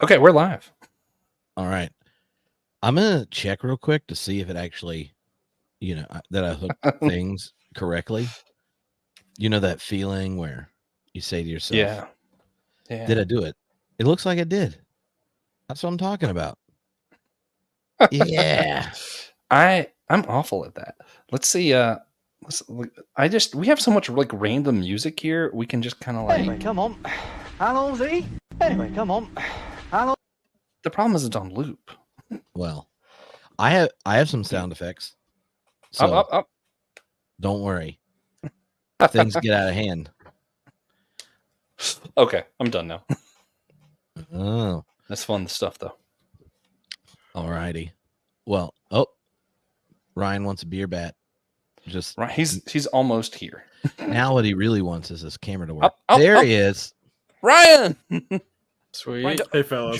Okay, we're live. All right. I'm going to check real quick to see if it actually, that I hooked things correctly. You know that feeling where you say to yourself, Yeah. Did I do it? It looks like it did. That's what I'm talking about. Yeah. I'm awful at that. Let's see. We have so much like random music here. We can just kind of like. Anyway, come on. How long's he? Anyway, come on. How long? The problem is it's on loop. Well, I have some sound effects. So Up. don't worry. Things get out of hand. Okay, I'm done now. Oh. That's fun stuff though. All righty. Well, Ryan wants a beer bat. Just right. He's almost here. Now what he really wants is his camera to work. Up. He is. Ryan. Sweet. Ryan, hey fellas.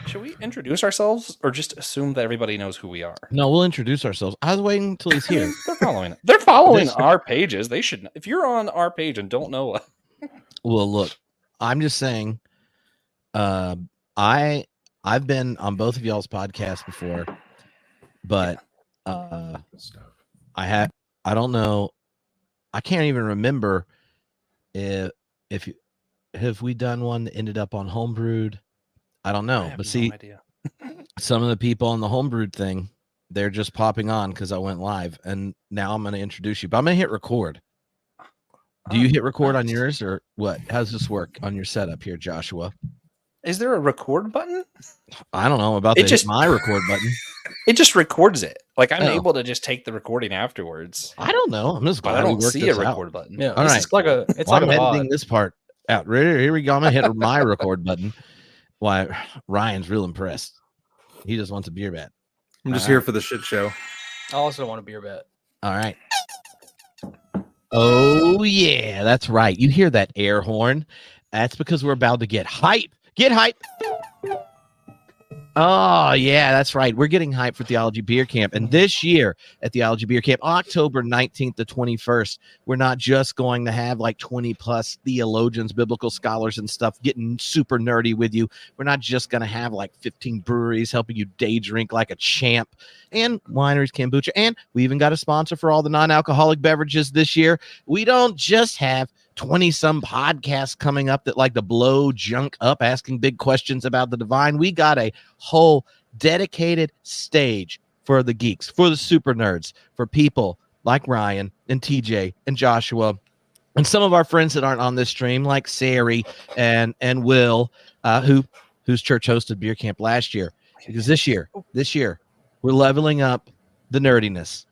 Should we introduce ourselves or just assume that everybody knows who we are? No, we'll introduce ourselves. I was waiting until he's here. They're following our pages. They should. If you're on our page and don't know. Well, look, I'm just saying. I've been on both of y'all's podcasts before, but I don't know. I can't even remember if have we done one that ended up on Homebrewed. I don't know, but see, some of the people on the Homebrewed thing, they're just popping on because I went live, and now I'm going to introduce you. But I'm going to hit record. Do you hit record on yours or what? How does this work on your setup here, Joshua? Is there a record button? I don't know about my record button. It just records it. Like I'm able to just take the recording afterwards. I don't know. I'm just glad I don't we worked see a this record out. button. Yeah, all right. I'm editing this part out. Here we go. I'm gonna hit my record button. Why? Ryan's real impressed. He just wants a beer bat. I'm just here for the shit show. I also want a beer bat. All right. Oh yeah, that's right. You hear that air horn? That's because we're about to get hype. Get hype. Oh, yeah, that's right. We're getting hyped for Theology Beer Camp. And this year at Theology Beer Camp, October 19th to 21st, we're not just going to have like 20 plus theologians, biblical scholars and stuff getting super nerdy with you. We're not just going to have like 15 breweries helping you day drink like a champ and wineries, kombucha. And we even got a sponsor for all the non-alcoholic beverages this year. We don't just have 20 some podcasts coming up that like to blow junk up, asking big questions about the divine. We got a whole dedicated stage for the geeks, for the super nerds, for people like Ryan and TJ and Joshua and some of our friends that aren't on this stream like Sari and Will, whose church hosted beer camp last year. Because this year we're leveling up the nerdiness,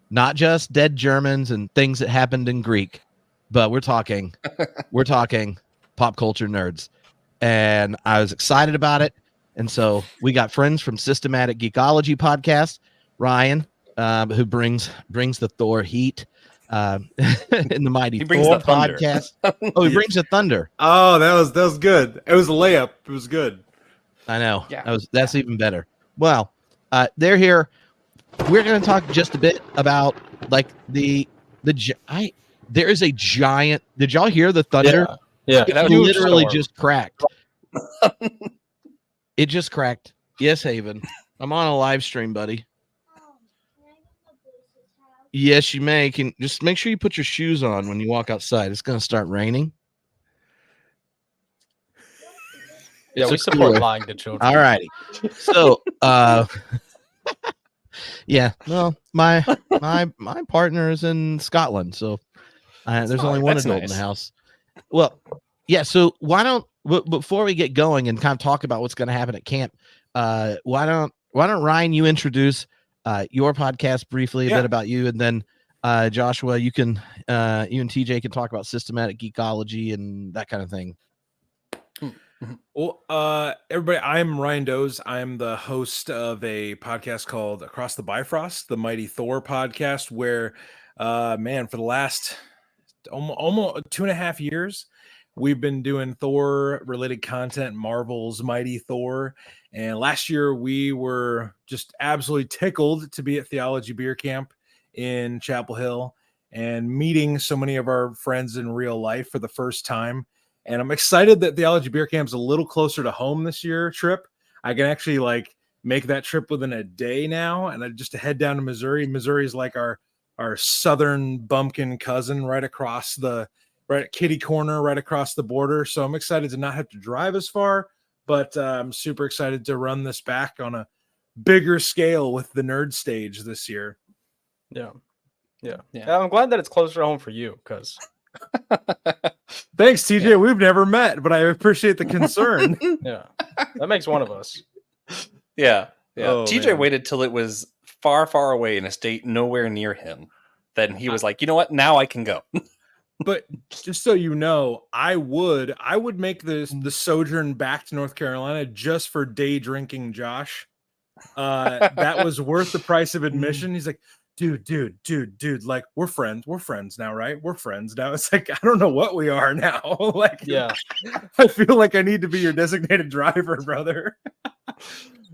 not just dead Germans and things that happened in Greek. But we're talking pop culture nerds, and I was excited about it. And so we got friends from Systematic Geekology podcast, Ryan, who brings the Thor heat in the Mighty Thor podcast. Oh, he brings the thunder. Oh, that was good. It was a layup. It was good. I know. Yeah, that's even better. Well, they're here. We're going to talk just a bit about like there is a giant. Did y'all hear the thunder? Yeah. It literally just cracked. It just cracked. Yes, Haven. I'm on a live stream, buddy. Yes, you may. Can just make sure you put your shoes on when you walk outside. It's going to start raining. Yeah, we support lying to children. All righty. So, yeah. Well, my partner is in Scotland, so. There's only one adult in the house. Well, yeah. So why don't before we get going and kind of talk about what's going to happen at camp, why don't Ryan, you introduce your podcast briefly, a bit about you, and then Joshua, you and TJ can talk about systematic geekology and that kind of thing. Well, everybody, I'm Ryan Doze. I'm the host of a podcast called Across the Bifrost, the Mighty Thor podcast, where, for the last almost 2.5 years, we've been doing Thor related content, Marvel's Mighty Thor. And last year we were just absolutely tickled to be at Theology Beer Camp in Chapel Hill and meeting so many of our friends in real life for the first time. And I'm excited that Theology Beer Camp's a little closer to home this year. Trip, I can actually like make that trip within a day now, and I just to head down to Missouri. Missouri is like our southern bumpkin cousin, right at kitty corner, right across the border. So I'm excited to not have to drive as far, but I'm super excited to run this back on a bigger scale with the nerd stage this year. Yeah. I'm glad that it's closer to home for you, because Thanks, TJ. Yeah. We've never met, but I appreciate the concern. Yeah, that makes one of us. Yeah. Oh, TJ man. waited till it was far, far away in a state nowhere near him. Then he was like, you know what? Now I can go. But just so you know, I would make the sojourn back to North Carolina just for day drinking Josh. That was worth the price of admission. He's like, dude, like we're friends now, right? We're friends now. It's like, I don't know what we are now. Like, Yeah, I feel like I need to be your designated driver, brother.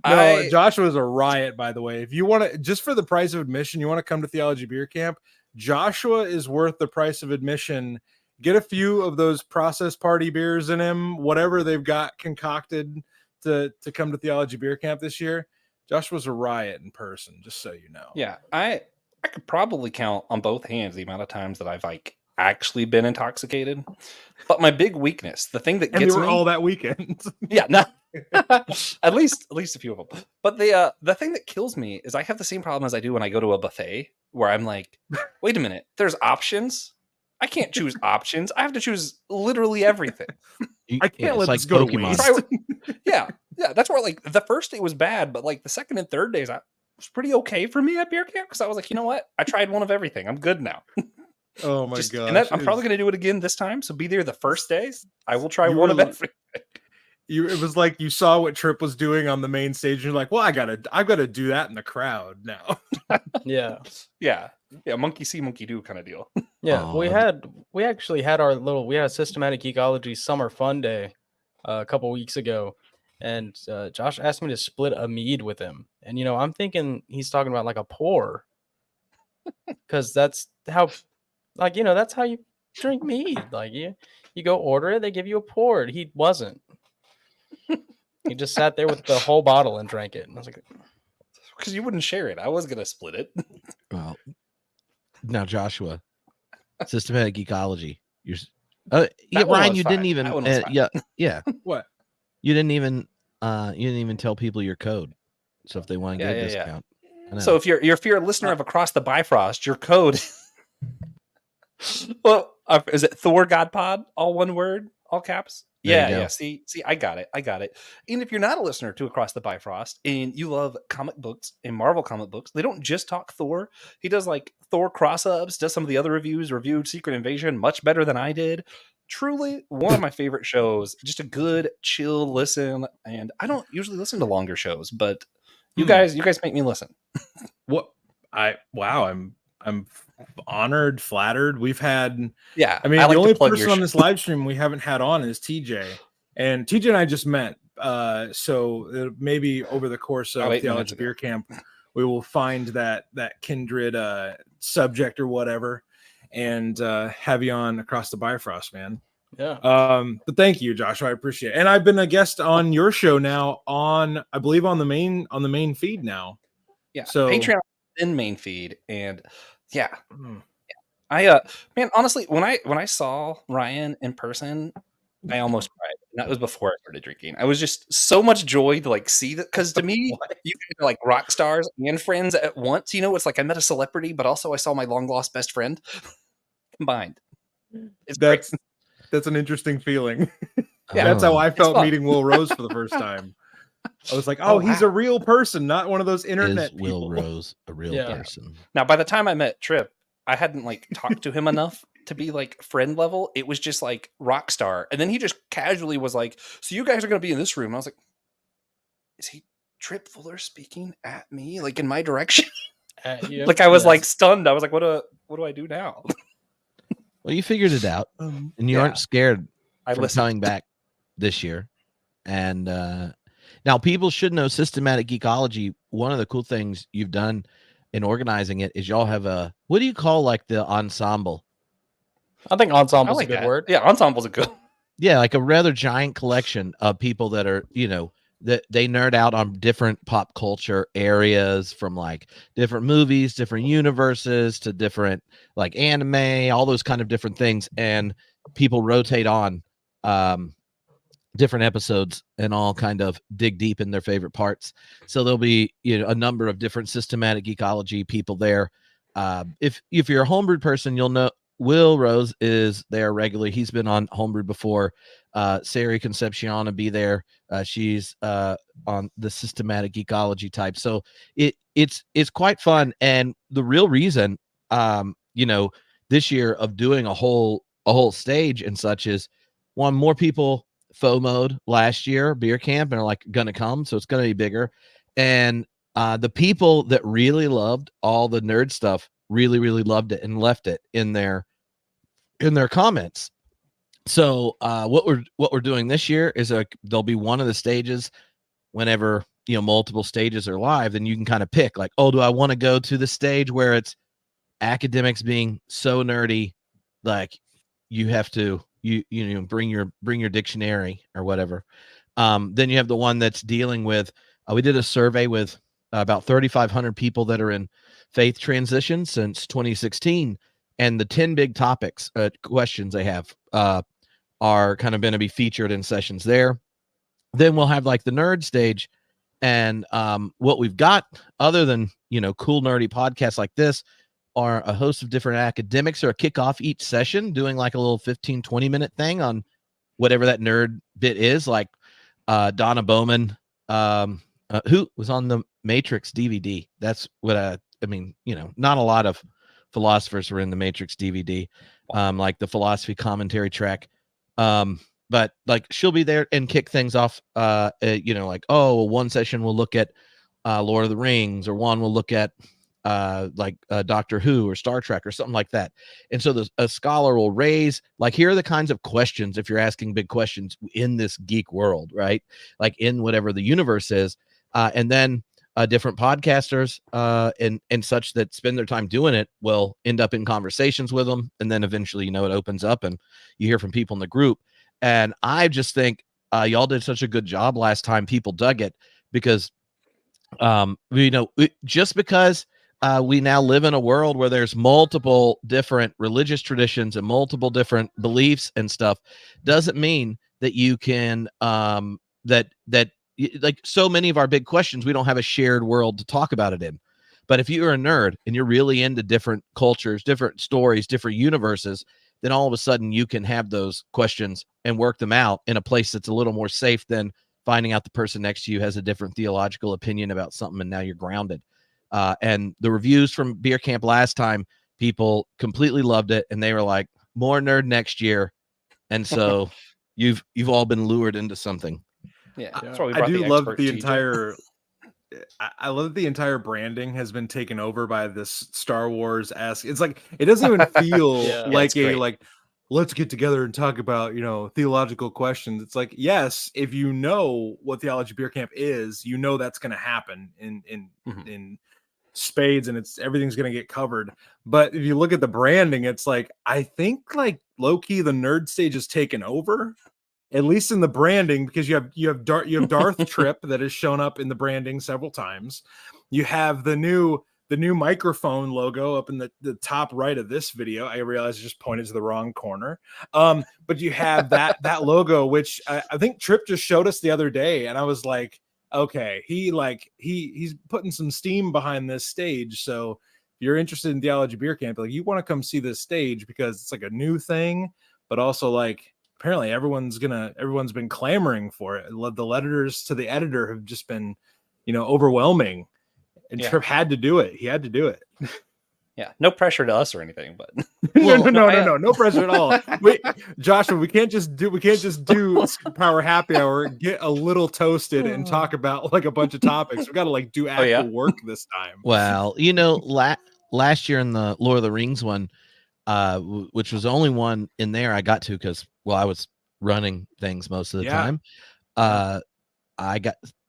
No, Josh was a riot, by the way. If you want to, just for the price of admission, you want to come to Theology Beer Camp, Joshua is worth the price of admission. Get a few of those process party beers in him, whatever they've got concocted to come to Theology Beer Camp this year. Joshua's a riot in person, just so you know. Yeah, I could probably count on both hands the amount of times that I've like actually been intoxicated. But my big weakness, the thing that gets me me all that weekend. Yeah, no. at least a few of them. But the thing that kills me is I have the same problem as I do when I go to a buffet, where I'm like, wait a minute, there's options. I can't choose options. I have to choose literally everything. I can't let this go to waste. Yeah, that's where like the first day was bad, but like the second and third days, it was pretty okay for me at beer camp because I was like, you know what, I tried one of everything. I'm good now. Oh my god! And I'm probably going to do it again this time. So be there the first day. I will try one of everything. It was like you saw what Trip was doing on the main stage. And you're like, well, I've got to do that in the crowd now. Yeah. Monkey see, monkey do kind of deal. Yeah, we actually had a systematic geekology summer fun day a couple weeks ago, and Josh asked me to split a mead with him, and I'm thinking he's talking about like a pour, because that's how, that's how you drink mead. Like you go order it, they give you a pour. He wasn't. He just sat there with the whole bottle and drank it, and I was like, because you wouldn't share it. I was gonna split it. Well, now Joshua, systematic geekology. You're Ryan. You didn't even. Yeah. What? You didn't even tell people your code. So if they want to get a discount. So if you're a listener of Across the Bifrost, your code. Well, is it Thor God Pod? All one word, all caps. Yeah. See, I got it. And if you're not a listener to Across the Bifrost and you love comic books and Marvel comic books, they don't just talk Thor. He does like Thor cross-ups, does some of the other reviewed Secret Invasion much better than I did. Truly one of my favorite shows. Just a good, chill listen. And I don't usually listen to longer shows, but you guys make me listen. I'm honored, flattered. We've had, the only person on this live stream we haven't had on is TJ, and TJ and I just met. So maybe over the course of Theology Beer Camp, we will find that kindred subject or whatever, and have you on Across the Bifrost, man. Yeah. But thank you, Joshua. I appreciate it. And I've been a guest on your show now I believe on the main feed now. Yeah. So Patreon in main feed, and I man, honestly, when I saw Ryan in person, I almost cried. And that was before I started drinking. I was just so much joy to like see that, because to me, you guys are like rock stars and friends at once. It's like I met a celebrity, but also I saw my long lost best friend combined. That's an interesting feeling. Yeah, that's how I felt meeting Will Rose for the first time. I was like, he's a real person, not one of those internet people. Will Rose a real person? Now, by the time I met Trip, I hadn't like talked to him enough to be like friend level. It was just like rock star. And then he just casually was like, so you guys are going to be in this room. And I was like, is he Trip Fuller speaking at me? Like in my direction? Like I was like stunned. I was like, what do I do now? Well, you figured it out and you aren't scared from coming back this year. And now people should know systematic geekology. One of the cool things you've done in organizing it is y'all have what do you call like the ensemble? I think ensemble's a good word. Yeah, ensemble's a good. Yeah, like a rather giant collection of people that are, that they nerd out on different pop culture areas, from like different movies, different universes, to different like anime, all those kind of different things. And people rotate on different episodes and all kind of dig deep in their favorite parts. So there'll be, a number of different systematic geekology people there. If you're a homebrewed person, you'll know Will Rose is there regularly. He's been on Homebrew before. Sari Concepcion will be there. She's on the systematic geekology type. So it's quite fun. And the real reason, this year of doing a whole stage and such is, one, more people FOMO'd last year beer camp and are like gonna come, so it's gonna be bigger. And the people that really loved all the nerd stuff really loved it and left it in their comments. So what we're doing this year is there'll be one of the stages whenever multiple stages are live, then you can kind of pick like, oh, do I want to go to the stage where it's academics being so nerdy, like you have to bring your dictionary or whatever. Then you have the one that's dealing with, we did a survey with about 3,500 people that are in faith transition since 2016. And the 10 big topics, questions they have are kind of going to be featured in sessions there. Then we'll have like the nerd stage. And what we've got, other than, cool nerdy podcasts like this, are a host of different academics or a kickoff each session doing like a little 15-20 minute thing on whatever that nerd bit is, like Donna Bowman, who was on the Matrix DVD. That's what I mean, not a lot of philosophers were in the Matrix DVD, like the philosophy commentary track. But like she'll be there and kick things off, like, oh, well, one session we'll look at Lord of the Rings, or one we'll look at Doctor Who or Star Trek or something like that. And so a scholar will raise, like, here are the kinds of questions, if you're asking big questions in this geek world, right? Like in whatever the universe is. And then different podcasters and such that spend their time doing it will end up in conversations with them. And then eventually, it opens up and you hear from people in the group. And I just think y'all did such a good job last time. People dug it because, just because we now live in a world where there's multiple different religious traditions and multiple different beliefs and stuff, doesn't mean that you can, like so many of our big questions, we don't have a shared world to talk about it in. But if you're a nerd and you're really into different cultures, different stories, different universes, then all of a sudden you can have those questions and work them out in a place that's a little more safe than finding out the person next to you has a different theological opinion about something and now you're grounded. And the reviews from Beer Camp last time, people completely loved it, and they were like, more nerd next year. And so you've all been lured into something. Yeah, I do love the entire. I love that the entire branding has been taken over by this Star Wars-esque. It's like it doesn't even feel like let's get together and talk about theological questions. It's like, yes, if you know what Theology Beer Camp is, that's going to happen in spades, and everything's going to get covered. But if you look at the branding, it's like, I think like low-key the nerd stage is taken over, at least in the branding, because you have Darth Trip that has shown up in the branding several times. You have the new microphone logo up in the top right of this video. I realize I just pointed to the wrong corner. But you have that logo, which I think Trip just showed us the other day, and I was like, okay, he's putting some steam behind this stage. So if you're interested in Theology Beer Camp, like, you want to come see this stage because it's like a new thing, but also like apparently everyone's been clamoring for it. The letters to the editor have just been, overwhelming. And Trip had to do it. He had to do it. Yeah, no pressure to us or anything, but no pressure at all. Wait, Joshua, we can't just do Power Happy Hour, get a little toasted, and talk about like a bunch of topics. We got to like do actual work this time. Well, last year in the Lord of the Rings one, which was the only one in there I got to because, well, I was running things most of the time.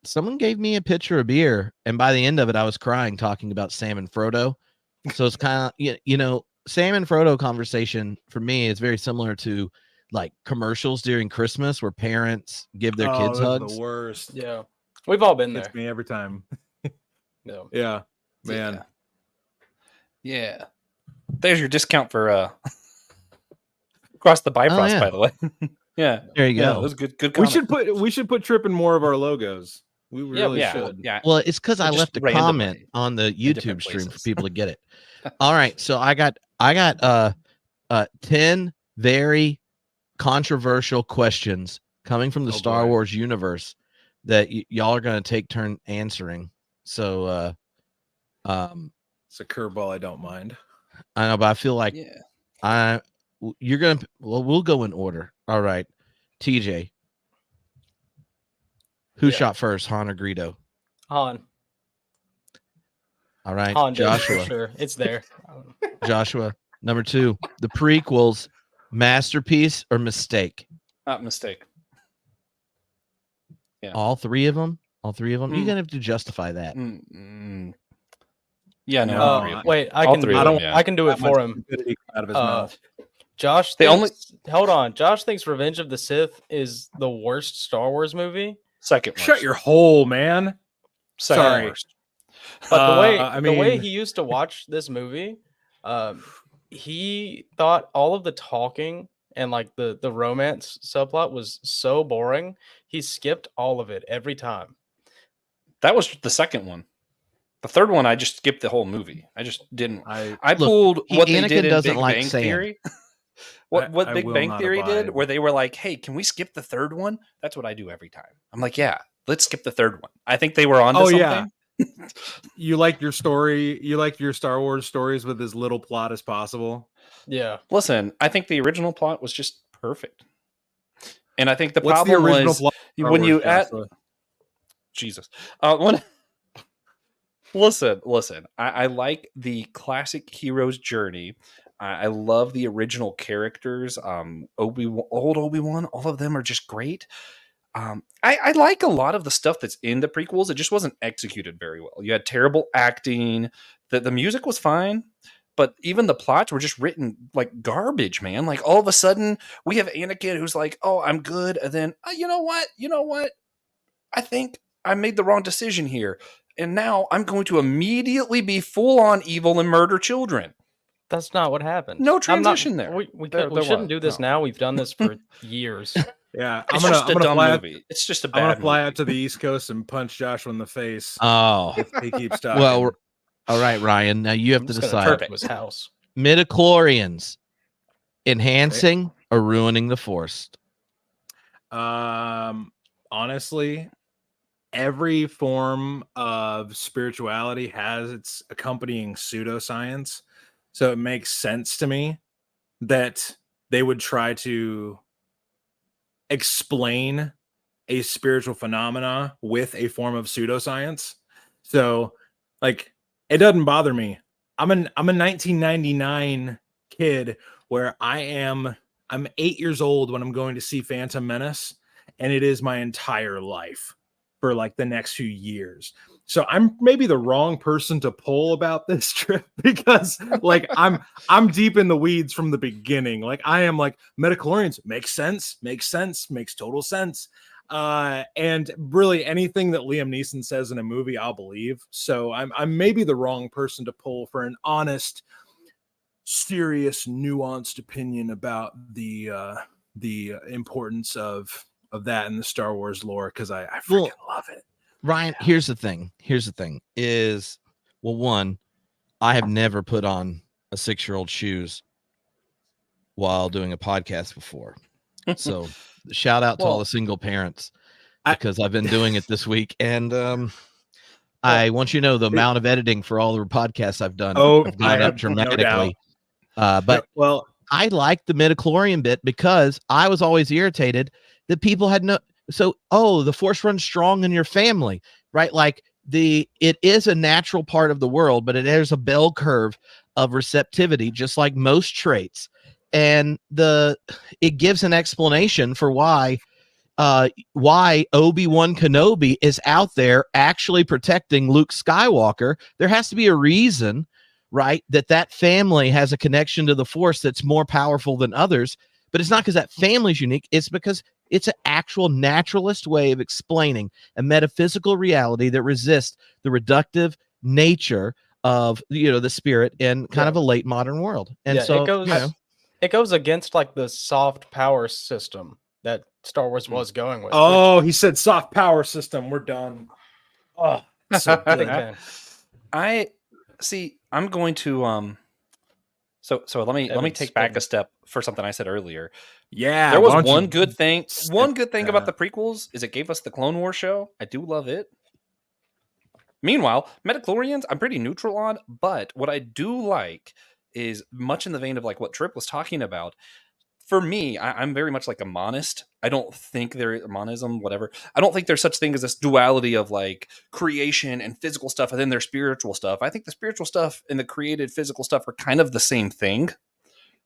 Someone gave me a pitcher of beer, and by the end of it, I was crying talking about Sam and Frodo. So it's kind of, Sam and Frodo conversation for me is very similar to like commercials during Christmas where parents give their kids those are hugs. the worst. Yeah, we've all been there. Gets me every time. No. Yeah, man. Yeah. There's your discount for Across the Bifrost, by the way. Yeah. There you Yeah, go. that was good. Good We comment. should put Trip in more of our logos. We really yeah, should. Yeah. Well, it's because I Just left a randomly comment on the in different YouTube stream for places. people to get it. All right, so I got 10 very controversial questions coming from the Star Wars universe that y'all are going to take turn answering. So It's a curveball I don't mind. I know, but I feel like you're going to we'll go in order. All right. TJ. Who shot first, Han or Greedo? Han. All right. Han did, Joshua. for sure. It's there. Joshua. Number 2. The prequels, masterpiece or mistake? Mistake. Yeah. All three of them? All three of them? You're going to have to justify that. Yeah, no. All three of them. Wait, I All can three of them, yeah. I can do it for him. Out of his mouth. Josh They thinks, hold on. Josh thinks Revenge of the Sith is the worst Star Wars movie. Second worst. Shut your hole, man. Second Sorry. worst. But the way he used to watch this movie, he thought all of the talking and like the romance subplot was so boring. He skipped all of it every time. That was the second one. The third one, I just skipped the whole movie. I just didn't. I pulled what they did in Big Bang Theory. What Big Bang Theory did, where they were like, "Hey, can we skip the third one?" That's what I do every time. I'm like, "Yeah, let's skip the third one." I think they were on to something. Yeah. You like your story. You like your Star Wars stories with as little plot as possible. Yeah. Listen, I think the original plot was just perfect, and I think the problem was when you add Jesus. Listen. I like the classic hero's journey. I love the original characters. Old Obi-Wan, all of them are just great. I like a lot of the stuff that's in the prequels. It just wasn't executed very well. You had terrible acting. The music was fine, but even the plots were just written like garbage, man. Like all of a sudden we have Anakin who's like, "Oh, I'm good," and then you know what? I think I made the wrong decision here, and now I'm going to immediately be full on evil and murder children. That's not what happened. No transition there. We shouldn't do this now. We've done this for years. Yeah, I'm gonna fly movie. It's just a bad. I'm gonna fly movie. out to the East Coast and punch Joshua in the face. Oh, if he keeps talking. Well, all right, Ryan. Now you have to decide. To his house. Midichlorians, enhancing or ruining the Force? Honestly, every form of spirituality has its accompanying pseudoscience, so it makes sense to me that they would try to explain a spiritual phenomena with a form of pseudoscience. So, like, it doesn't bother me. I'm a 1999 kid where I'm 8 years old when I'm going to see Phantom Menace, and it is my entire life for like the next few years. So I'm maybe the wrong person to pull about this trip because like I'm deep in the weeds from the beginning. Like I am like midichlorians makes sense, makes total sense. And really anything that Liam Neeson says in a movie, I'll believe. So I'm maybe the wrong person to pull for an honest, serious, nuanced opinion about the importance of that in the Star Wars lore because I freaking love it. Ryan, here's the thing is, well, one, I have never put on a 6-year-old shoes while doing a podcast before. So shout out to all the single parents because I've been doing it this week. And I want you to know the amount of editing for all the podcasts I've done have gone up dramatically. But I like the midichlorian bit because I was always irritated that people had the Force runs strong in your family, right? Like it is a natural part of the world, but there's a bell curve of receptivity, just like most traits. And it gives an explanation for why Obi-Wan Kenobi is out there actually protecting Luke Skywalker. There has to be a reason, right? That family has a connection to the Force that's more powerful than others. But it's not because that family's unique. It's because it's an actual naturalist way of explaining a metaphysical reality that resists the reductive nature of the spirit in kind of a late modern world. And so it goes against like the soft power system that Star Wars was going with. He said soft power system. We're done. Oh, so good. I see. I'm going to So let me take back a step for something I said earlier. Yeah, there was one good thing. One good thing about the prequels is it gave us the Clone Wars show. I do love it. Meanwhile, Metachlorians, I'm pretty neutral on, but what I do like is much in the vein of like what Trip was talking about. For me, I'm very much like a monist. I don't think monism, whatever. I don't think there's such thing as this duality of like creation and physical stuff, and then there's spiritual stuff. I think the spiritual stuff and the created physical stuff are kind of the same thing.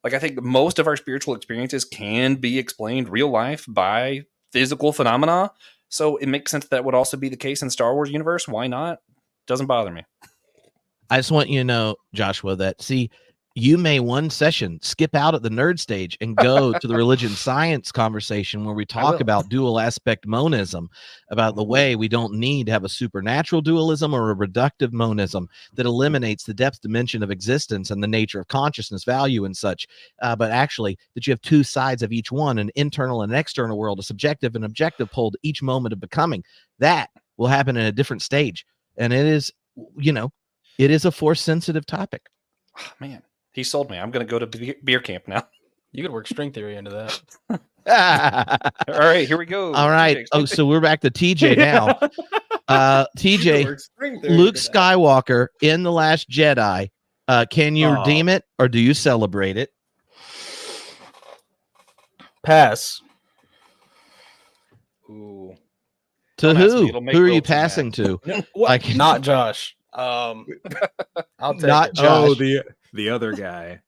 Like I think most of our spiritual experiences can be explained real life by physical phenomena. So it makes sense that would also be the case in Star Wars universe. Why not? Doesn't bother me. I just want you to know, Joshua, that you may one session skip out at the nerd stage and go to the religion science conversation where we talk about dual aspect monism, about the way we don't need to have a supernatural dualism or a reductive monism that eliminates the depth dimension of existence and the nature of consciousness, value, and such. But actually, that you have two sides of each one, an internal and external world, a subjective and objective pole to each moment of becoming. That will happen in a different stage. And it is, it is a force-sensitive topic. Oh, man. He sold me. I'm going to go to beer camp now. You could work string theory into that. All right, here we go. All right. Oh, so we're back to TJ now. TJ, Luke Skywalker in The Last Jedi. Can you redeem it or do you celebrate it? Pass. Ooh. To who? Who are you passing to? Not Josh. I'll take not it. Josh. Oh, the other guy.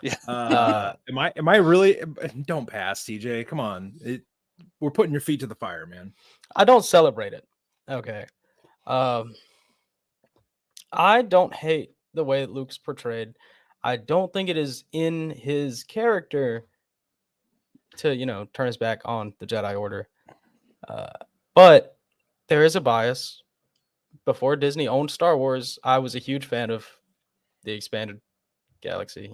Yeah. Am I really? Don't pass, TJ. Come on. We're putting your feet to the fire, man. I don't celebrate it. Okay. I don't hate the way Luke's portrayed. I don't think it is in his character to, turn his back on the Jedi Order. But there is a bias. Before Disney owned Star Wars, I was a huge fan of the expanded galaxy,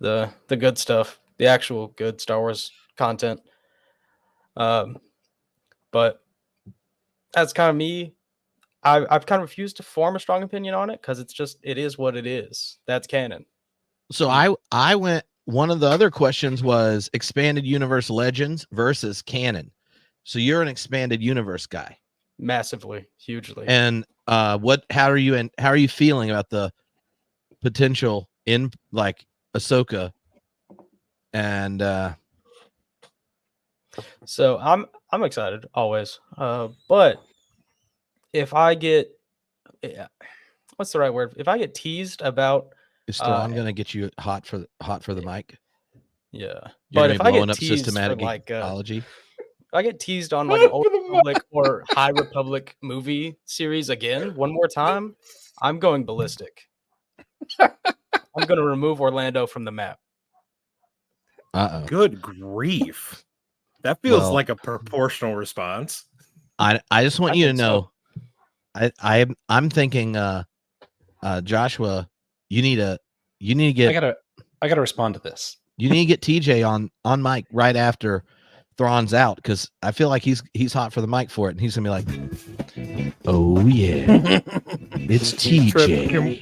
the good stuff, the actual good Star Wars content. But that's kind of me. I've kind of refused to form a strong opinion on it because it is what it is. That's canon. So I went, one of the other questions was expanded universe legends versus canon. So you're an expanded universe guy. Massively, hugely. And how are you feeling about the potential in like Ahsoka and so I'm excited always. But if I get what's the right word? If I get teased about is Thrawn gonna get you hot for the mic? Yeah. But if I get teased systematic ecology. If I get teased on like an Old Republic or High Republic movie series again, one more time, I'm going ballistic. I'm going to remove Orlando from the map. Uh-oh. Good grief. That feels like a proportional response. I just want you to know, so. I'm thinking, Joshua, you need to get. I gotta respond to this. You need to get TJ on mic right after Thrawn's out because I feel like he's hot for the mic for it, and he's gonna be like, "Oh yeah, it's TJ."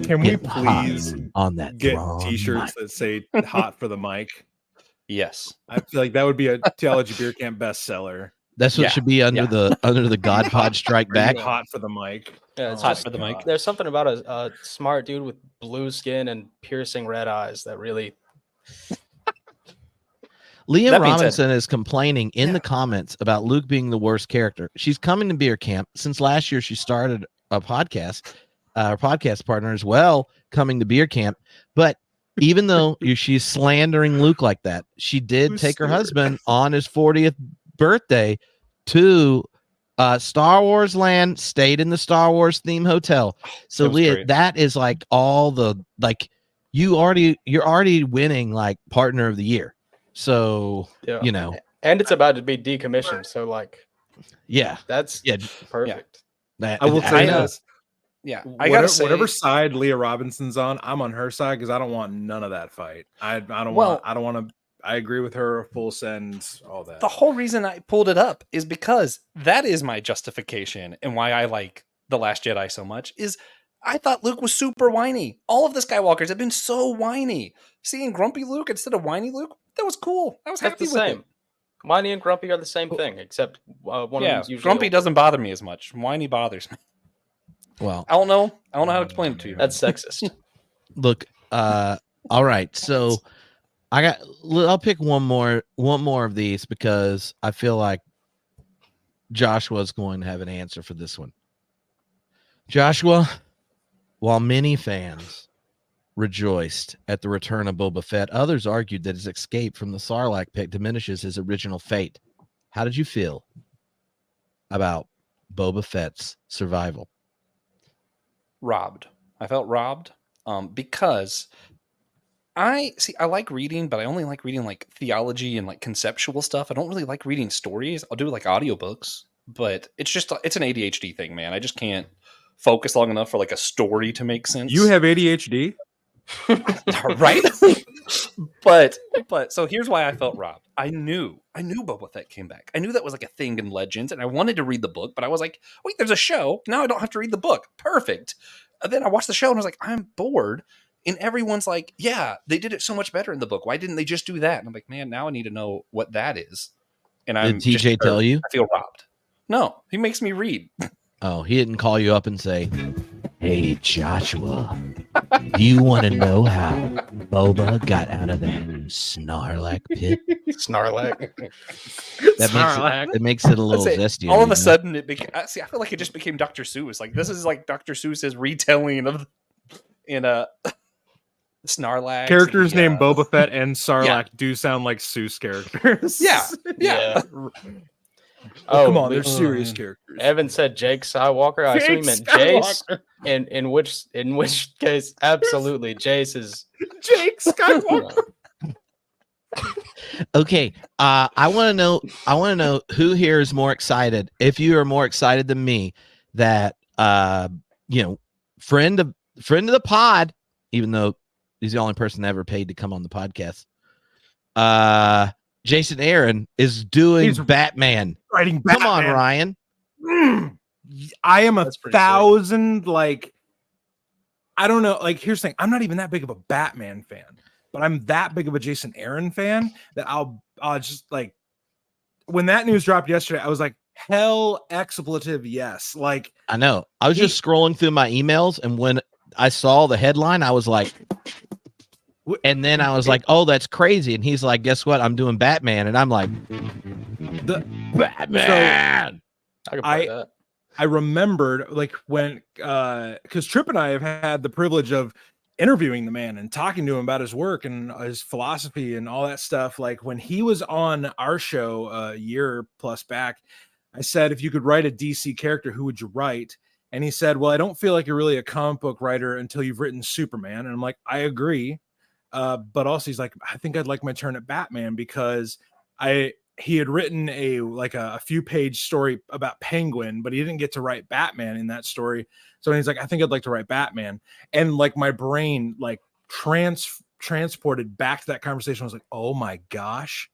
Can we please on that get Thrawn T-shirts mic. that say "hot for the mic"? Yes, I feel like that would be a Theology Beer Camp bestseller. That's what should be under the God Pod Strike Back. Hot for the mic. Yeah, it's hot for the mic. There's something about a smart dude with blue skin and piercing red eyes that really. Liam Robinson is complaining in the comments about Luke being the worst character. She's coming to Beer Camp. Since last year, she started a podcast. Our podcast partner as well coming to Beer Camp. But even though she's slandering Luke like that, she did take her husband on his 40th birthday to Star Wars Land, stayed in the Star Wars theme hotel. So Leah, that is like all the you're already winning like partner of the year. So, Yeah. you know, And it's about to be decommissioned. So, like, yeah, that's yeah. perfect. That, I will say this. Yeah, I gotta say, Whatever side Leah Robinson's on, I'm on her side because I don't want none of that fight. I don't want to. I agree with her. Full send, all that. The whole reason I pulled it up is because that is my justification and why I like The Last Jedi so much. Is I thought Luke was super whiny. All of the Skywalkers have been so whiny. Seeing grumpy Luke instead of whiny Luke, that was cool. I was That's happy the with same. it. Whiny and grumpy are the same thing, except one of them's usually grumpy older. doesn't bother me as much. Whiny bothers me. well, I don't know how to explain it to you. That's sexist. look, all right. So I'll pick one more of these because I feel like Joshua's going to have an answer for this one. Joshua, while many fans rejoiced at the return of Boba Fett, others argued that his escape from the Sarlacc pit diminishes his original fate. How did you feel about Boba Fett's survival? Robbed. I felt robbed because I like reading, but I only like reading like theology and like conceptual stuff. I don't really like reading stories. I'll do like audiobooks, but it's an ADHD thing, man. I just can't focus long enough for like a story to make sense. You have ADHD? Right? but so here's why I felt robbed. I knew Boba Fett came back. I knew that was like a thing in Legends, and I wanted to read the book, but I was like, wait, there's a show. Now I don't have to read the book. Perfect. And then I watched the show and I was like, I'm bored. And everyone's like, yeah, they did it so much better in the book. Why didn't they just do that? And I'm like, man, now I need to know what that is. And Did TJ tell you? I feel robbed. No, he makes me read. Oh, he didn't call you up and say, hey, Joshua, do you want to know how Boba got out of that Snarlack pit? Snarlack. That makes it a little zesty. All of a sudden, it became. I feel like it just became Dr. Seuss. Like this is like Dr. Seuss's retelling of Snarlack. Characters named Boba Fett and Sarlacc do sound like Seuss characters. Yeah. Oh, come on, they're serious characters. Evan said Jake Skywalker. I assume he meant Jace. In which case, absolutely, Jace is Jake Skywalker. Okay, I want to know who here is more excited. If you are more excited than me, that friend of the pod, even though he's the only person ever paid to come on the podcast. Jason Aaron is doing Batman. Writing Batman. Come on, Ryan. I am 1,000. Like, I don't know. Like, here's the thing. I'm not even that big of a Batman fan, but I'm that big of a Jason Aaron fan that I'll just like. When that news dropped yesterday, I was like, hell, expletive, yes. Like, I know. I was just scrolling through my emails, and when I saw the headline, I was like. And then I was like, "Oh, that's crazy!" And he's like, "Guess what? I'm doing Batman." And I'm like, "The Batman." So, I remembered like when, because Tripp and I have had the privilege of interviewing the man and talking to him about his work and his philosophy and all that stuff. Like when he was on our show a year plus back, I said, "If you could write a DC character, who would you write?" And he said, "Well, I don't feel like you're really a comic book writer until you've written Superman." And I'm like, "I agree." But also he's like, I think I'd like my turn at Batman because he had written a few page story about Penguin, but he didn't get to write Batman in that story. So he's like, I think I'd like to write Batman. And like my brain like transported back to that conversation. I was like, oh my gosh,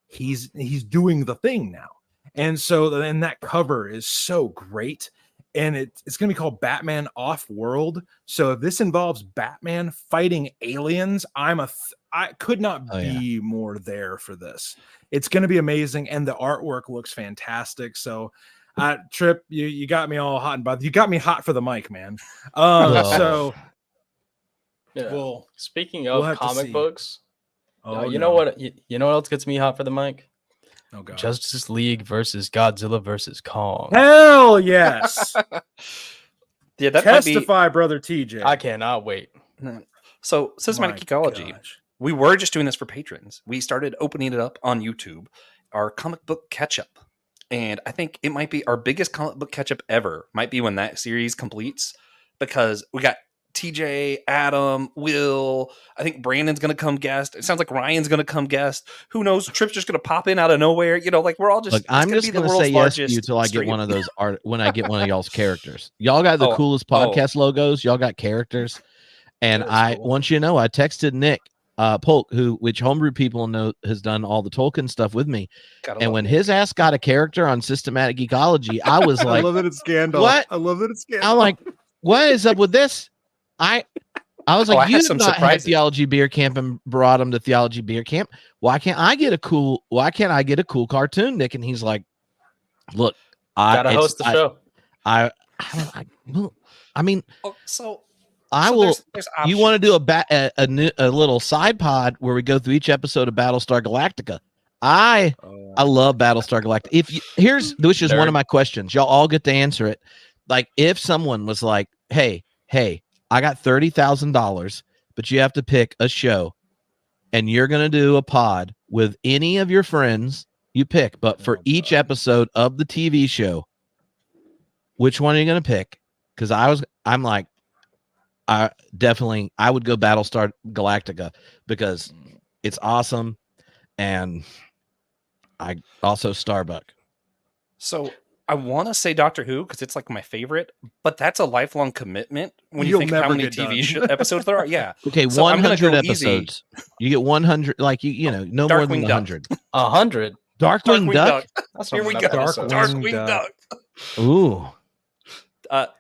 he's doing the thing now. And so then that cover is so great. And it's going to be called Batman Off-World. So if this involves Batman fighting aliens, I could not be more there for this. It's going to be amazing, and the artwork looks fantastic. So, Tripp, you got me all hot and bothered. You got me hot for the mic, man. So, yeah. Speaking of comic books, you know what else gets me hot for the mic? Oh, God. Justice League versus Godzilla versus Kong. Hell yes. Yeah, that testify, brother TJ. I cannot wait. So, Systematic Geekology, we were just doing this for patrons. We started opening it up on YouTube, our comic book catch-up. And I think it might be our biggest comic book catch-up ever, might be when that series completes, because we got TJ, Adam, Will. I think Brandon's going to come guest. It sounds like Ryan's going to come guest. Who knows? Trip's just going to pop in out of nowhere. You know, like we're all just. Look, I'm just going to say yes to you till I get one of those art when I get one of y'all's characters. Y'all got the coolest podcast logos. Y'all got characters, and I want you to know I texted Nick Polk, which homebrew people know has done all the Tolkien stuff with me, and when his ass got a character on Systematic Geekology, I was like, I love that it's Gandalf. What? I love that it's Gandalf. I'm like, what is up with this? I was like, you have not had Theology Beer Camp and brought him to Theology Beer Camp. Why can't I get a cool cartoon, Nick? And he's like, look, I gotta host the show. I mean, I will. There's you want to do a little side pod where we go through each episode of Battlestar Galactica? I love Battlestar Galactica. Which is one of my questions. Y'all all get to answer it. Like, if someone was like, hey, I got $30,000, but you have to pick a show, and you're gonna do a pod with any of your friends you pick, but for each episode of the TV show, which one are you gonna pick? Because I'm like, I would go Battlestar Galactica because it's awesome, and I also Starbuck. So I want to say Doctor Who because it's like my favorite, but that's a lifelong commitment when you think of how many TV episodes there are. Yeah. Okay, so 100 episodes. Easy. You get 100, like you know, no more than 100. 100. Darkwing Duck. Here we go. Darkwing Duck. Ooh.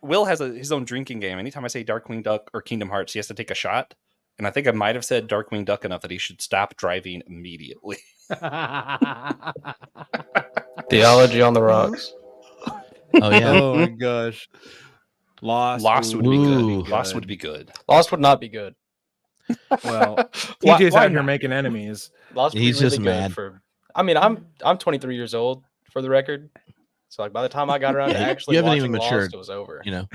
Will has his own drinking game. Anytime I say Darkwing Duck or Kingdom Hearts, he has to take a shot. And I think I might have said Darkwing Duck enough that he should stop driving immediately. Theology on the rocks. Oh yeah. Oh my gosh. Lost would be good. Lost would be good. Lost would not be good. Well, TJ's out here making enemies. Lost He's really just mad. I'm 23 years old for the record. So like by the time I got around to actually you haven't watching even matured. Lost, it was over. You know.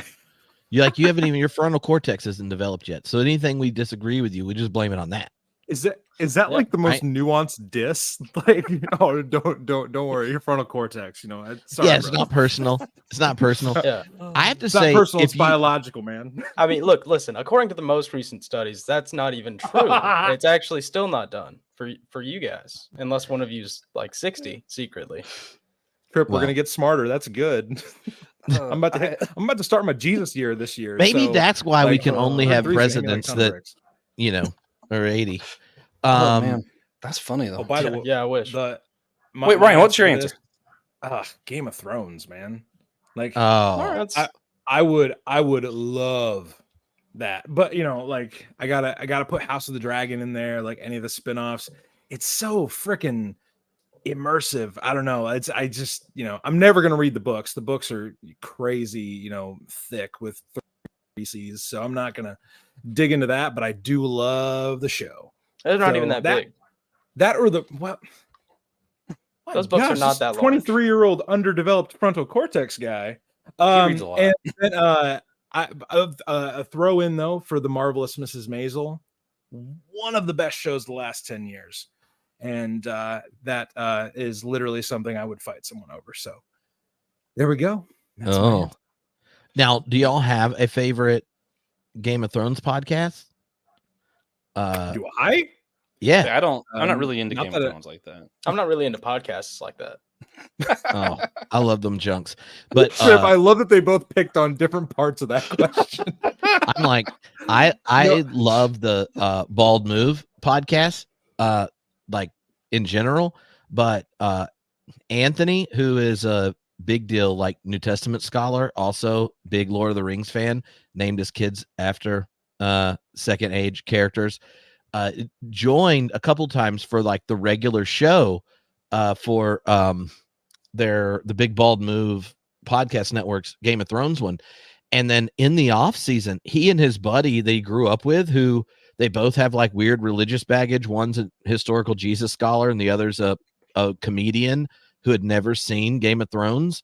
You haven't even your frontal cortex isn't developed yet. So anything we disagree with you, we just blame it on that. Is that like the most nuanced diss? Like, oh, don't worry, your frontal cortex. You know, it's not personal. It's not personal. Yeah, I have to it's say, not personal. It's biological, man. I mean, listen. According to the most recent studies, that's not even true. It's actually still not done for you guys, unless one of you's like 60 secretly. Trip, we're gonna get smarter. That's good. I'm about to start my Jesus year this year. Maybe that's why we can only have presidents that are 80. Oh man, that's funny though. Oh, by the way, I wish. Wait, Ryan, what's your answer? Game of Thrones, man. Like, I would love that, but you know, like I gotta put House of the Dragon in there, like any of the spinoffs. It's so freaking immersive. I don't know. I just, you know, I'm never gonna read the books. The books are crazy, you know, thick with species, so I'm not gonna dig into that. But I do love the show. They're not even that big. That or the what? Those books are not that large. 23-year-old underdeveloped frontal cortex guy. He reads a lot. And then a throw in though for the Marvelous Mrs. Maisel, one of the best shows the last 10 years. And that is literally something I would fight someone over. So there we go. That's now, do y'all have a favorite Game of Thrones podcast? Do I? Yeah, I don't. I'm not really into Game of Thrones like that. I'm not really into podcasts like that. Oh, I love them junks. But Trip, I love that they both picked on different parts of that question. I'm like, I love the Bald Move podcast, like in general. But Anthony, who is a big deal, like New Testament scholar, also big Lord of the Rings fan, named his kids after second age characters, joined a couple times for like the regular show for the Big Bald Move podcast network's Game of Thrones one. And then in the off season, he and his buddy they grew up with, who they both have like weird religious baggage. One's a historical Jesus scholar and the other's a comedian who had never seen Game of Thrones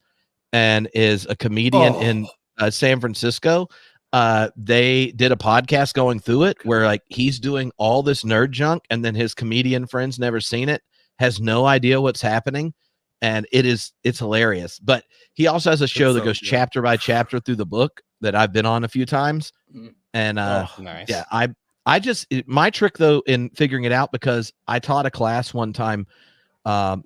and is a comedian in San Francisco. They did a podcast going through it where like he's doing all this nerd junk and then his comedian friend's never seen it, has no idea what's happening, and it's hilarious. But he also has a show that goes chapter by chapter through the book, that I've been on a few times. And nice. Yeah, my trick though in figuring it out, because I taught a class one time, a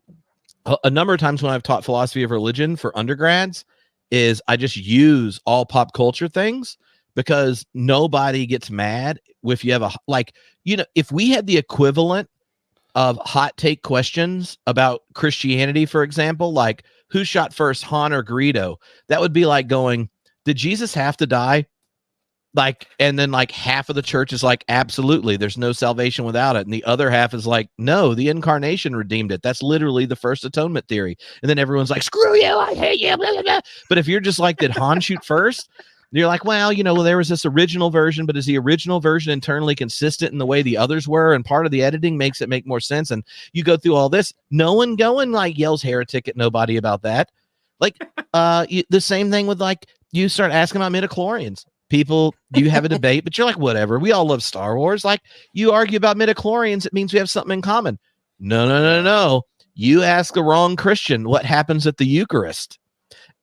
number of times when I've taught philosophy of religion for undergrads, is I just use all pop culture things, because nobody gets mad if you have if we had the equivalent of hot take questions about Christianity, for example, like who shot first, Han or Greedo, that would be like going, did Jesus have to die? And then half of the church is like, absolutely, there's no salvation without it. And the other half is like, no, the incarnation redeemed it. That's literally the first atonement theory. And then everyone's like, screw you, I hate you, blah, blah, blah. But if you're just like, did Han shoot first? You're like, well, there was this original version, but is the original version internally consistent in the way the others were? And part of the editing makes it make more sense. And you go through all this, no one yells heretic at nobody about that. The same thing with you start asking about midichlorians. People, you have a debate, but you're like, whatever. We all love Star Wars. You argue about midichlorians, it means we have something in common. No. You ask a wrong Christian what happens at the Eucharist.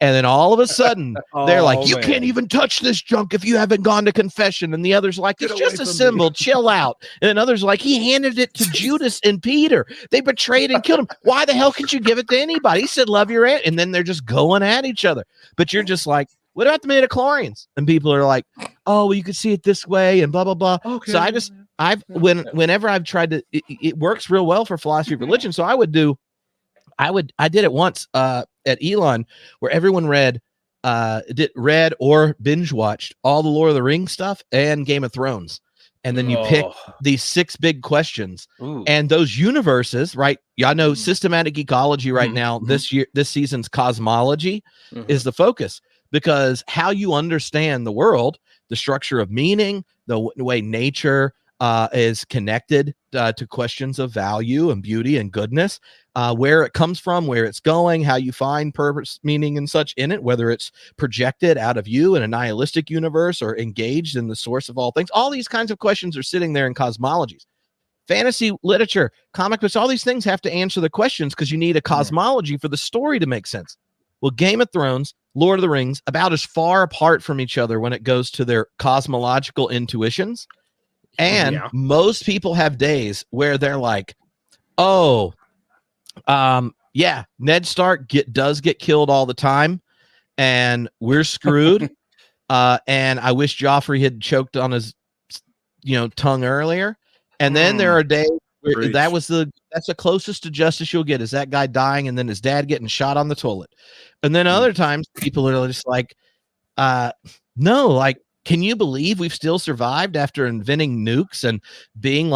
And then all of a sudden, they're like, you can't even touch this junk if you haven't gone to confession. And the other's like, it's just a symbol. Chill out. And then others are like, he handed it to Judas and Peter. They betrayed and killed him. Why the hell could you give it to anybody? He said, love your aunt. And then they're just going at each other. But you're just like, what about the midichlorians? And people are like, oh, well, you could see it this way and blah, blah, blah. Okay. So whenever I've tried to, it works real well for philosophy of religion. So I did it once at Elon, where everyone read or binge watched all the Lord of the Rings stuff and Game of Thrones. And then you pick these 6 big questions. Ooh. And those universes, right? I know systematic ecology right now, this season's cosmology is the focus, because how you understand the world, the structure of meaning, the way nature is connected to questions of value and beauty and goodness, where it comes from, where it's going, how you find purpose, meaning, and such in it, whether it's projected out of you in a nihilistic universe or engaged in the source of all things. All these kinds of questions are sitting there in cosmologies. Fantasy literature, comic books, all these things have to answer the questions, because you need a cosmology for the story to make sense. Well, Game of Thrones, Lord of the Rings, about as far apart from each other when it goes to their cosmological intuitions. And most people have days where they're like, Ned Stark does get killed all the time, and we're screwed. And I wish Joffrey had choked on his, tongue earlier. And then there are days where that's the closest to justice you'll get, is that guy dying and then his dad getting shot on the toilet. And then other times people are just like, no, can you believe we've still survived after inventing nukes and being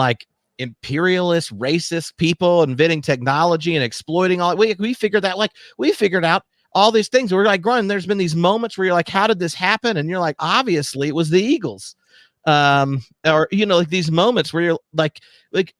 imperialist, racist people, inventing technology and exploiting all? We figured that, we figured out all these things. We're growing. There's been these moments where you're like, how did this happen? And you're like, obviously it was the Eagles. Or these moments where you're like,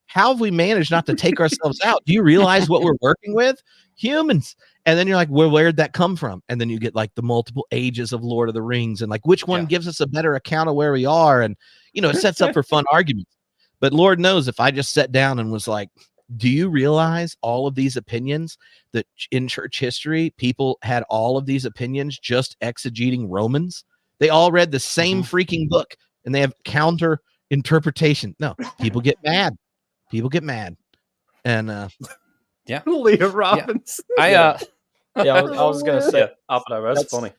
how have we managed not to take ourselves out? Do you realize what we're working with? Humans. And then you're like, well, where'd that come from? And then you get the multiple ages of Lord of the Rings, and which one gives us a better account of where we are? And it sets up for fun arguments. But Lord knows, if I just sat down and was like, do you realize all of these opinions, that in church history, people had all of these opinions just exegeting Romans? They all read the same freaking book, and they have counter interpretation. No, people get mad. And Leah Robbins. I was gonna say Oppenheimer. That's funny.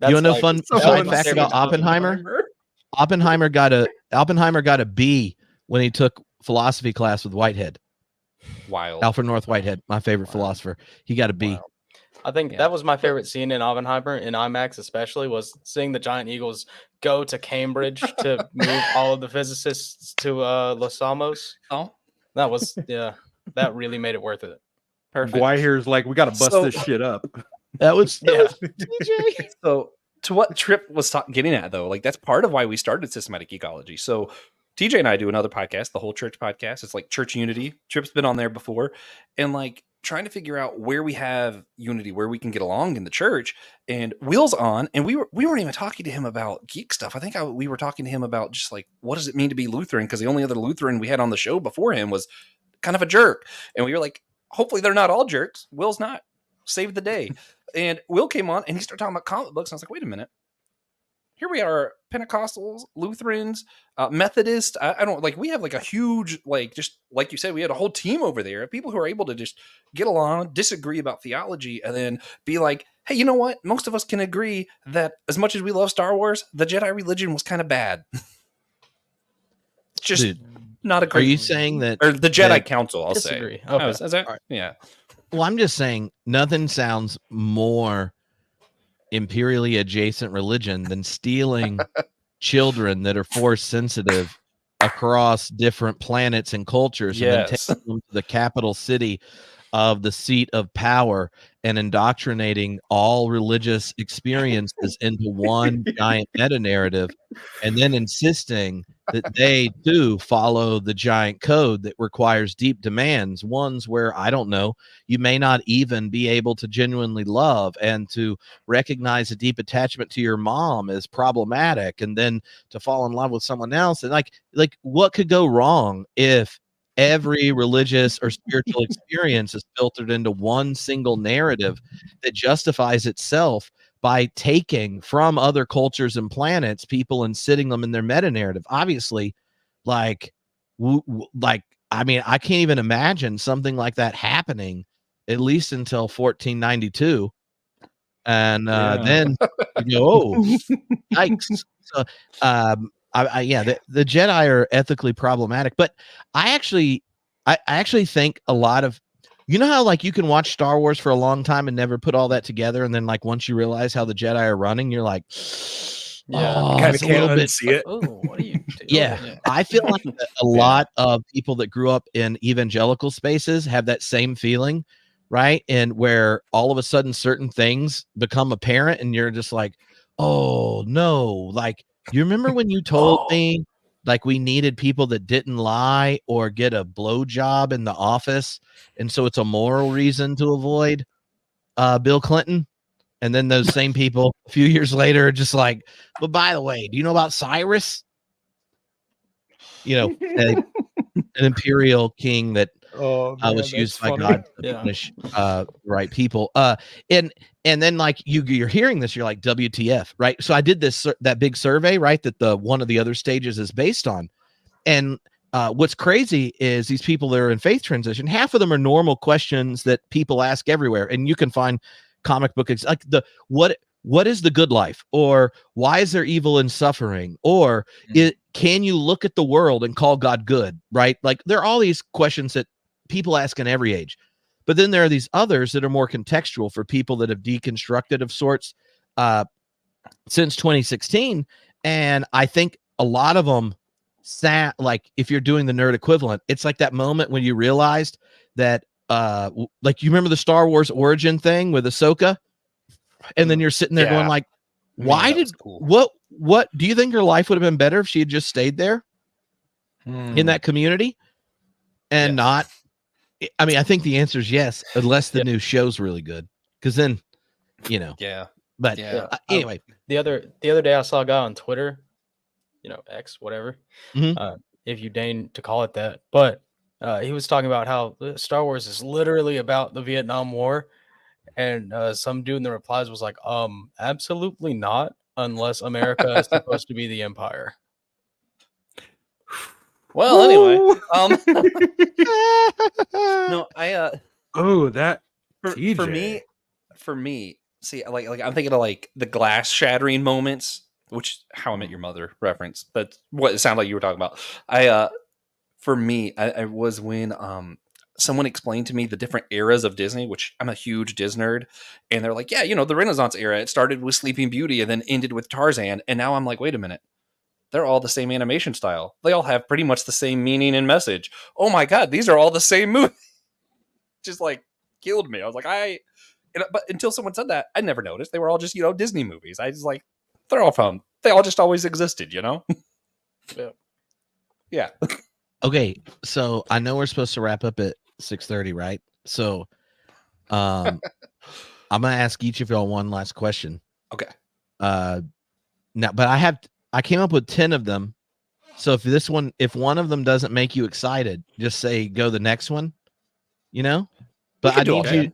You want to know fun fact about Oppenheimer? Oppenheimer got a B when he took philosophy class with Whitehead. Wild. Alfred North Whitehead, my favorite philosopher. He got a B. Wow. I think that was my favorite scene in Oppenheimer, in IMAX especially, was seeing the giant eagles go to Cambridge to move all of the physicists to Los Alamos. Oh, that was that really made it worth it. Perfect. Gweiher's like, we got to bust this shit up. That was DJ. So to what Tripp was getting at, though, that's part of why we started systematic ecology. So TJ and I do another podcast, the Whole Church podcast. It's Church Unity. Tripp's been on there before, and trying to figure out where we have unity, where we can get along in the church. And Will's on, and we weren't even talking to him about geek stuff. I think we were talking to him about just what does it mean to be Lutheran? Because the only other Lutheran we had on the show before him was kind of a jerk, and we were like, hopefully they're not all jerks. Will's not. Saved the day. And Will came on, and he started talking about comic books, and I was like, wait a minute. here we are, Pentecostals, Lutherans, Methodists. I don't like, we have like a huge, like, just like you said, we had a whole team over there of people who are able to just get along, disagree about theology, and then be like, hey, you know what? Most of us can agree that as much as we love Star Wars, the Jedi religion was kind of bad. Just Dude, not a great. Are you saying that, or the Jedi Council? I'll disagree. say. Okay. Is that? Right. Yeah. Well, I'm just saying nothing sounds more imperially adjacent religion than stealing children that are force sensitive across different planets and cultures, and then taking them to the capital city of the seat of power and indoctrinating all religious experiences into one giant meta narrative, and then insisting that they too follow the giant code that requires deep demands, ones where, I don't know, you may not even be able to genuinely love, and to recognize a deep attachment to your mom is problematic, and then to fall in love with someone else. And like what could go wrong if every religious or spiritual experience is filtered into one single narrative that justifies itself by taking from other cultures and planets people and sitting them in their meta narrative? Obviously, I mean, I can't even imagine something like that happening at least until 1492, and then yikes. So the Jedi are ethically problematic, but I actually think a lot of, you know how like you can watch Star Wars for a long time and never put all that together, and then like once you realize how the Jedi are running, you're like, kind of can't unsee it. Oh, what are you doing? Yeah, I feel like a lot of people that grew up in evangelical spaces have that same feeling, right? And where all of a sudden certain things become apparent, and you're just like, oh no, like, you remember when you told me like we needed people that didn't lie or get a blowjob in the office, and so it's a moral reason to avoid Bill Clinton? And then those same people a few years later are just like, but by the way, do you know about Cyrus? You know, an imperial king that was used by God to punish right people. And then like you're hearing this, you're like, WTF, right? So I did that big survey, right, that one of the other stages is based on. And what's crazy is these people that are in faith transition, half of them are normal questions that people ask everywhere. And you can find comic book like what is the good life, or why is there evil and suffering, or can you look at the world and call God good, right? Like there are all these questions that people ask in every age. But then there are these others that are more contextual for people that have deconstructed of sorts since 2016. And I think a lot of them like, if you're doing the nerd equivalent, it's like that moment when you realized that like, you remember the Star Wars origin thing with Ahsoka? And then you're sitting there going like, why what do you think her life would have been better if she had just stayed there in that community and not? I mean, I think the answer is yes, unless the new show's really good, because then, you know. Yeah. But anyway, the other day I saw a guy on Twitter, X, whatever, if you deign to call it that, but he was talking about how Star Wars is literally about the Vietnam War, and some dude in the replies was like, absolutely not, unless America is supposed to be the empire. Well, anyway, no, for me, see, like I'm thinking of like the glass shattering moments, which How I Met Your Mother reference. That's what it sounded like you were talking about. For me, I was when someone explained to me the different eras of Disney, which I'm a huge Disney nerd, and they're like, yeah, the Renaissance era, it started with Sleeping Beauty and then ended with Tarzan, and now I'm like, wait a minute. They're all the same animation style. They all have pretty much the same meaning and message. Oh my God, these are all the same movie. Just like killed me. I was like, but until someone said that, I never noticed. They were all just, Disney movies. I just like, they're all fun. They all just always existed, Yeah. Okay, so I know we're supposed to wrap up at 6:30, right? So I'm gonna ask each of y'all one last question. Okay. Now, but I came up with 10 of them. So if one of them doesn't make you excited, just say go the next one. But I need you.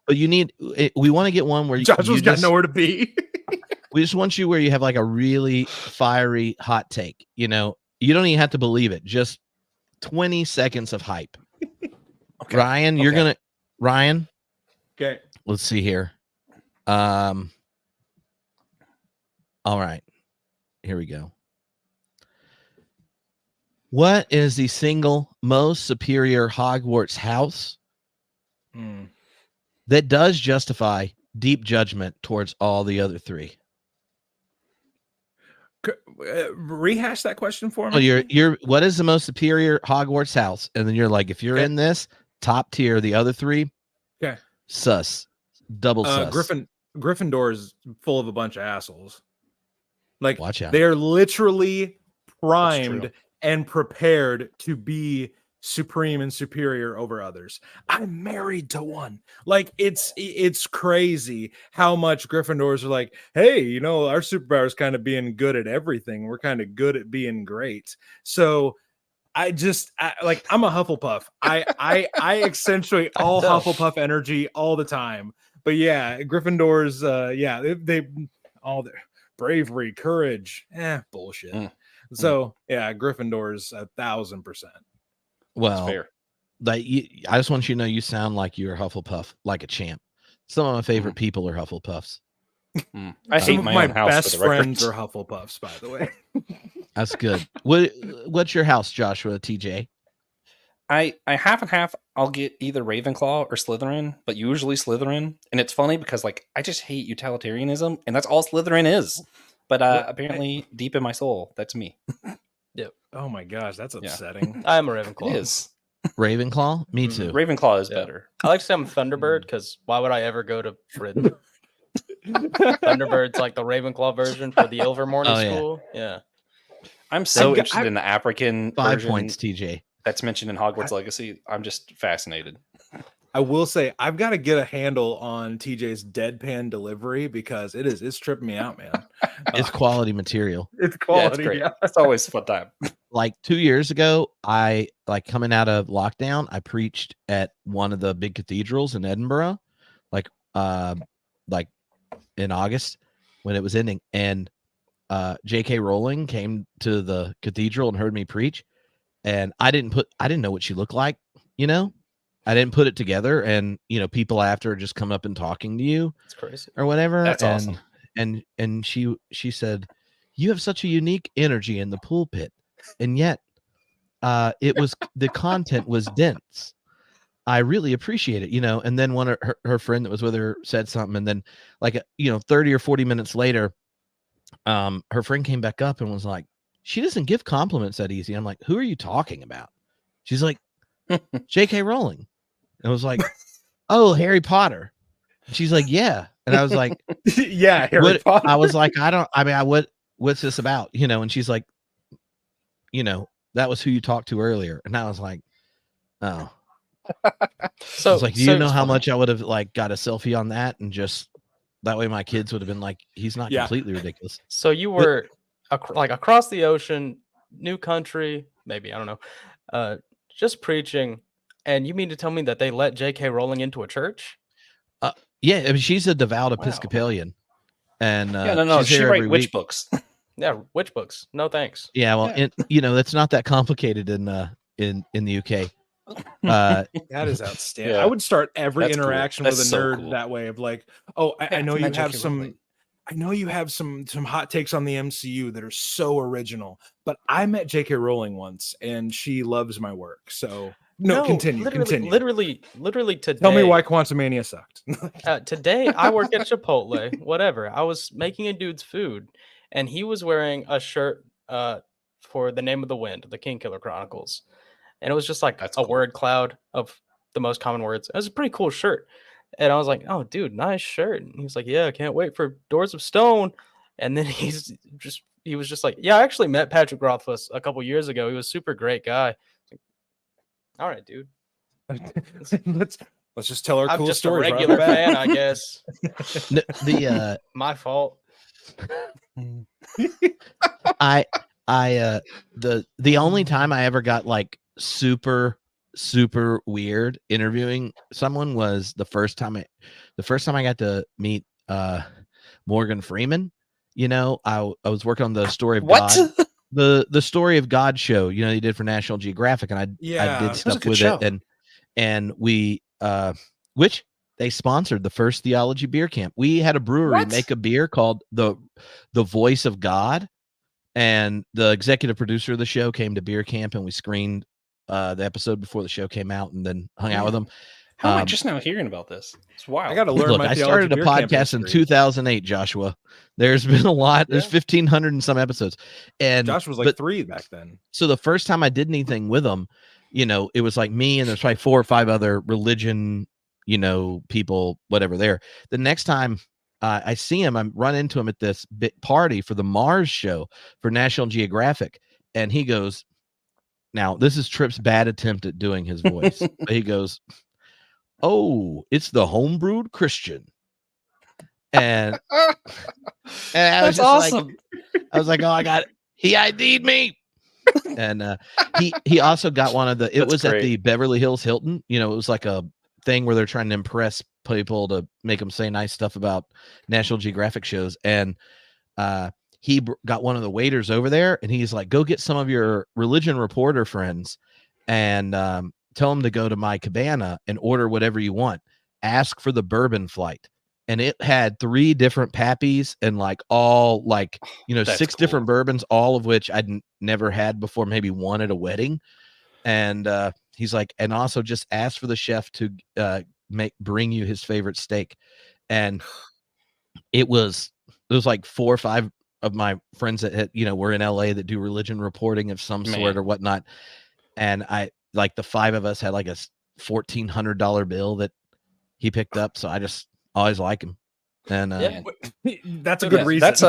But you need. We want to get one where Joshua's got nowhere to be. We just want you where you have like a really fiery hot take. You know, you don't even have to believe it. Just 20 seconds of hype. Okay. Ryan, Ryan. Okay. Let's see here. All right. Here we go. What is the single most superior Hogwarts house that does justify deep judgment towards all the other three? Rehash that question for me. Oh, you're what is the most superior Hogwarts house? And then you're like, if you're in this top tier, the other three, sus, double sus. Gryffindor is full of a bunch of assholes. Like, watch out. They're literally primed and prepared to be supreme and superior over others. I'm married to one. Like, it's crazy how much Gryffindors are like, hey, you know, our superpower is kind of being good at everything. We're kind of good at being great. So I'm a Hufflepuff. I accentuate all Hufflepuff energy all the time. But yeah, Gryffindors, they all their bravery, courage, bullshit. So yeah, Gryffindors 1,000%. Well, fair. I just want you to know you sound like you're a Hufflepuff, like a champ. Some of my favorite people are Hufflepuffs. I hate my own house. Best friends are Hufflepuffs, by the way. That's good. What's your house, Joshua? TJ? I half and half. I'll get either Ravenclaw or Slytherin, but usually Slytherin. And it's funny because like I just hate utilitarianism, and that's all Slytherin is. But apparently, deep in my soul, that's me. Yep. Oh my gosh, that's upsetting. I'm a Ravenclaw. It is. Ravenclaw? Me too. Ravenclaw is better. I like to say I'm Thunderbird because why would I ever go to Britain? Thunderbird's like the Ravenclaw version for the Ilvermorny school. Yeah. I'm so interested in the African 5 version points, TJ. That's mentioned in Hogwarts Legacy. I'm just fascinated. I will say I've got to get a handle on TJ's deadpan delivery because it's tripping me out, man. It's quality material. It's quality. Yeah, it's great. It's always a fun time. Like 2 years ago, I coming out of lockdown, I preached at one of the big cathedrals in Edinburgh, like in August when it was ending, and J.K. Rowling came to the cathedral and heard me preach, and I didn't know what she looked like, you know. I didn't put it together, and you know, people after just come up and talking to you. It's crazy or whatever. That's awesome. And she said, "You have such a unique energy in the pulpit, and yet, the content was dense. I really appreciate it, you know." And then one of her friend that was with her said something, and then 30 or 40 minutes later, her friend came back up and was like, "She doesn't give compliments that easy." I'm like, "Who are you talking about?" She's like, J.K. Rowling. And I was like, "Oh, Harry Potter." And she's like, "Yeah." And I was like, "Yeah, Harry Potter." I was like, what's this about? You know, and she's like, "You know, that was who you talked to earlier." And I was like, "Oh." So I was like, "Do you know how much I would have got a selfie on that?" And just that way my kids would have been like, "He's not completely ridiculous." So you were across the ocean, new country, maybe, I don't know, just preaching. And you mean to tell me that they let J.K. Rowling into a church? Yeah, I mean, she's a devout Episcopalian, and no, she writes witch books. Yeah, witch books. No thanks. Yeah, well, it's not that complicated in the UK. That is outstanding. I would start every interaction with a nerd that way of like, "Oh, I know you have some." I know you have some hot takes on the MCU that are so original, but I met J.K. Rowling once, and she loves my work. So continue. Literally today. Tell me why Quantumania sucked. Today, I work at Chipotle. Whatever. I was making a dude's food, and he was wearing a shirt for The Name of the Wind, the Kingkiller Chronicles, and it was just like a word cloud of the most common words. It was a pretty cool shirt. And I was like, "Oh, dude, nice shirt." And he was like, "Yeah, I can't wait for Doors of Stone." And then he was just like, "Yeah, I actually met Patrick Rothfuss a couple years ago. He was a super great guy." Like, all right, dude. let's just tell our cool just stories. I'm just a regular fan, I guess. My fault. The only time I ever got super weird interviewing someone was the first time I got to meet Morgan Freeman, You know, I was working on the Story of What? God, the Story of God show. You know, they did for National Geographic, and I did stuff with show. it, and we which they sponsored the first Theology Beer Camp. We had a brewery make a beer called the Voice of God, and the executive producer of the show came to Beer Camp, and we screened the episode before the show came out, and then hung out with them. How am I just now hearing about this? It's wild. I got to learn. Look, I started a podcast in 2008, Joshua. There's been a lot. There's 1,500 and some episodes, and Josh was like 3 back then. So the first time I did anything with them, you know, it was like me and there's probably 4 or 5 other religion, you know, people, whatever. There. The next time I see him, I run into him at this big party for the Mars show for National Geographic, and he goes, "Now this is Tripp's bad attempt at doing his voice." But he goes, "Oh, it's the homebrewed Christian," and I was That's just awesome. like, I was like, "Oh, I got it. He ID'd me." And he also got one of the. It was great. At the Beverly Hills Hilton. You know, it was like a thing where they're trying to impress people to make them say nice stuff about National Geographic shows, and he got one of the waiters over there, and he's like, "Go get some of your religion reporter friends, and tell them to go to my cabana and order whatever you want. Ask for the bourbon flight." And it had 3 different pappies and like all like, you know, 6 different bourbons, all of which I'd never had before, maybe one at a wedding. And he's like, and also just ask for the chef to bring you his favorite steak. And it was like 4 or 5 of my friends that had, you know, were in LA that do religion reporting of some sort or whatnot. And I, like the 5 of us had like a $1,400 bill that he picked up. So I just always like him. And that's a good reason. That's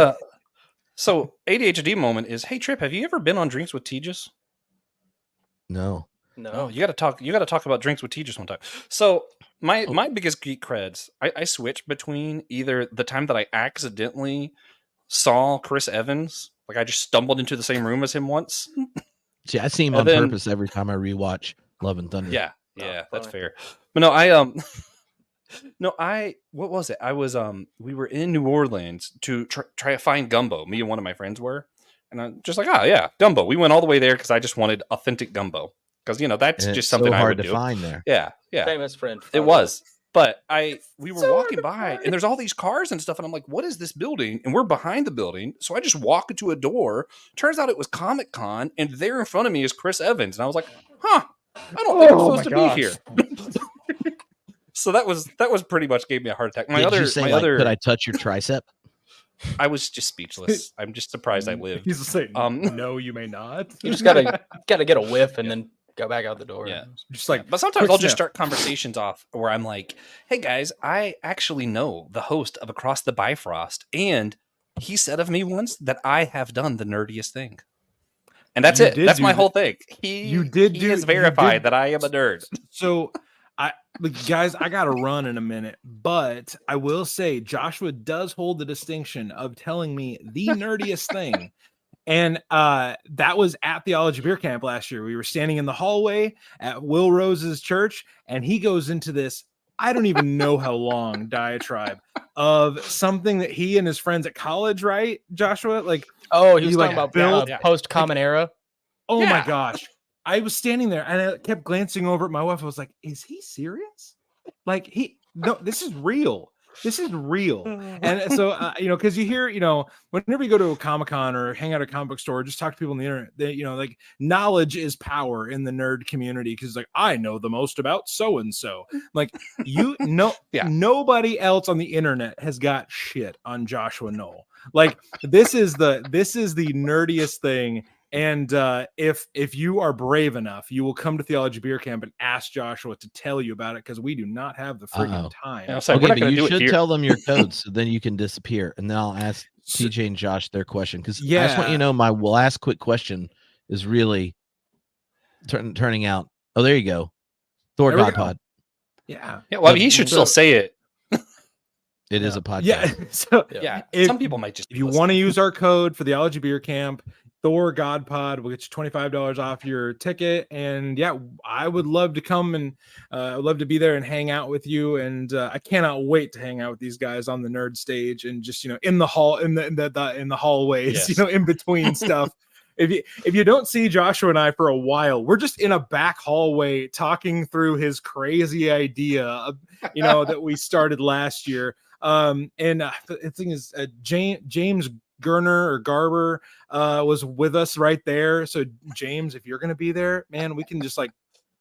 so ADHD moment is, hey Tripp, have you ever been on Drinks with Tejas? No. Oh, you got to talk about Drinks with Tejas one time. So my biggest geek creds, I switch between either the time that I accidentally saw Chris Evans, like I just stumbled into the same room as him once. See, I see him on purpose every time I rewatch Love and Thunder. Yeah, that's fair. But no, what was it? I was we were in New Orleans to try to find gumbo. Me and one of my friends were, and I'm just like, oh yeah, gumbo. We went all the way there because I just wanted authentic gumbo, because you know that's just something I would do. Find there. Yeah. Famous friend. It was, but we were walking by, and there's all these cars and stuff, and I'm like, what is this building? And we're behind the building, so I just walk into a door. Turns out it was Comic-Con, and there in front of me is Chris Evans, and I was like, huh, I don't think I'm supposed to be here. So that was pretty much gave me a heart attack. Could I touch your tricep? I was just speechless. I'm just surprised I lived. He's saying, no, you may not. You just gotta get a whiff and then go back out the door. Yeah, just like. But sometimes I'll just start conversations off where I'm like, "Hey guys, I actually know the host of Across the Bifrost, and he said of me once that I have done the nerdiest thing." And that's it. That's my whole thing. He has verified that I am a nerd. So. Guys, I gotta run in a minute, but I will say Joshua does hold the distinction of telling me the nerdiest thing, and that was at Theology Beer Camp last year. We were standing in the hallway at Will Rose's church, and he goes into this I don't even know how long diatribe of something that he and his friends at college, right, Joshua? Like, oh, he was talking about post Common Era. Oh my gosh. I was standing there and I kept glancing over at my wife. I was like, is he serious? Like no, this is real. This is real. And so, because you hear, whenever you go to a Comic-Con or hang out at a comic book store, just talk to people on the internet, they, like knowledge is power in the nerd community. Cause like, I know the most about so-and-so. Like, nobody else on the internet has got shit on Joshua Knoll. Like this is the nerdiest thing. And if you are brave enough, you will come to Theology Beer Camp and ask Joshua to tell you about it, because we do not have the freaking time. Okay, but you should tell them your codes, so then you can disappear, and then I'll ask TJ and Josh their question. Because I just want you to know, my last quick question is really turning out. Oh, there you go, Thor God Pod. Yeah. Well, he should still say it. It is a podcast. Yeah. So some people might just. If you want to use our code for Theology Beer Camp, Thor God Pod. We'll get you $25 off your ticket. And yeah, I would love to come and I'd love to be there and hang out with you. And I cannot wait to hang out with these guys on the nerd stage and just, in the hall, in the hallways, Yes. In between stuff. If you don't see Joshua and I for a while, we're just in a back hallway talking through his crazy idea, that we started last year. The thing is, James Garber was with us right there. So James, if you're going to be there, man, we can just like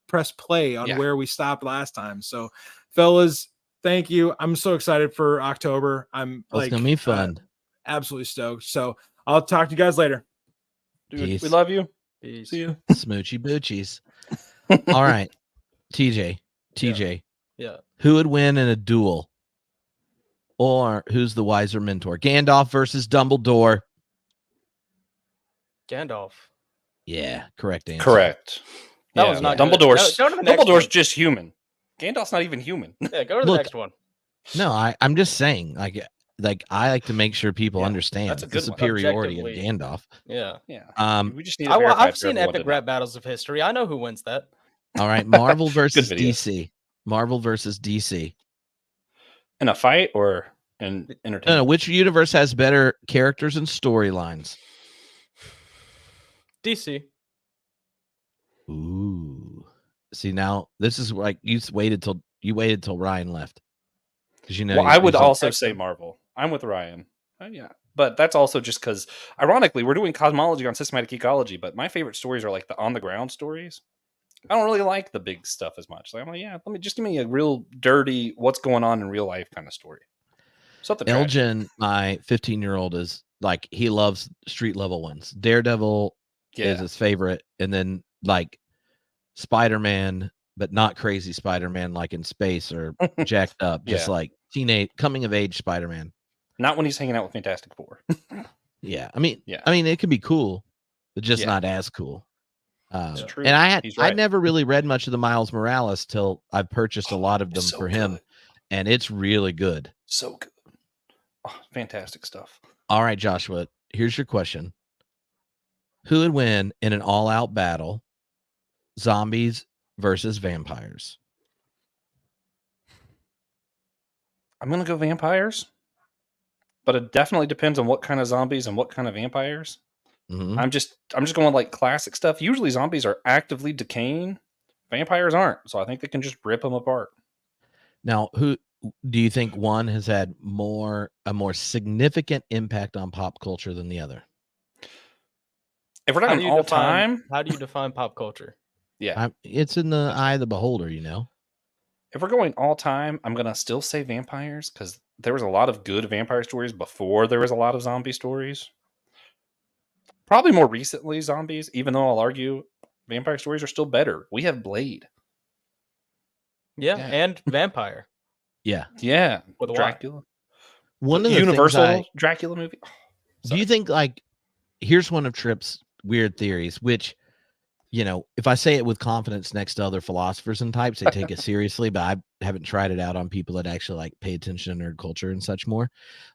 press play on where we stopped last time. So fellas, thank you. I'm so excited for October. It's gonna be fun. Absolutely stoked. So I'll talk to you guys later. Dude, Peace. we love you. Peace. See you. Smoochy boochies. All right. TJ. Yeah. Who would win in a duel? Or who's the wiser mentor? Gandalf versus Dumbledore. Gandalf. Yeah, correct answer. Correct. That was not good. Dumbledore's Go to the next Dumbledore's one. just human. Gandalf's not even human. Yeah, go to the next one. No, I'm just saying, like I like to make sure people understand that's a the good one. superiority of Objectively. Gandalf. Yeah. We just need to verify I've for seen everyone epic to rap know. battles of history. I know who wins that. All right, Marvel versus video. DC. Marvel versus DC. In a fight or in entertainment? No, which universe has better characters and storylines? DC. Ooh. See, now this is like you waited till Ryan left. Because Well, I would also say Marvel. I'm with Ryan. Yeah. But that's also just because, ironically, we're doing cosmology on systematic ecology, but my favorite stories are like the on-the-ground stories. I don't really like the big stuff as much. Like, I'm like, let me just give me a real dirty, what's going on in real life kind of story. Something Elgin, my 15-year-old, is like, he loves street level ones. Daredevil is his favorite, and then like Spider-Man, but not crazy Spider-Man like in space or jacked up, just like teenage coming of age Spider-Man. Not when he's hanging out with Fantastic Four. I mean it could be cool, but just not as cool. It's true. And I never really read much of the Miles Morales till I purchased a lot of them for him, and it's really good. So good. Oh, fantastic stuff. All right, Joshua, here's your question. Who would win in an all-out battle? Zombies versus vampires. I'm going to go vampires, but it definitely depends on what kind of zombies and what kind of vampires. Mm-hmm. I'm just going like classic stuff. Usually zombies are actively decaying. Vampires aren't. So I think they can just rip them apart. Now, who do you think one has had a more significant impact on pop culture than the other? If we're talking all time, how do you define pop culture? Yeah, it's in the eye of the beholder, If we're going all time, I'm gonna still say vampires because there was a lot of good vampire stories before there was a lot of zombie stories. Probably more recently, zombies. Even though I'll argue vampire stories are still better. We have Blade. Yeah. And vampire. Yeah. With Dracula. One of the Universal Dracula movie. Oh, do you think, like, here's one of Tripp's weird theories, which, if I say it with confidence next to other philosophers and types, they take it seriously, but I haven't tried it out on people that actually like pay attention to nerd culture and such more.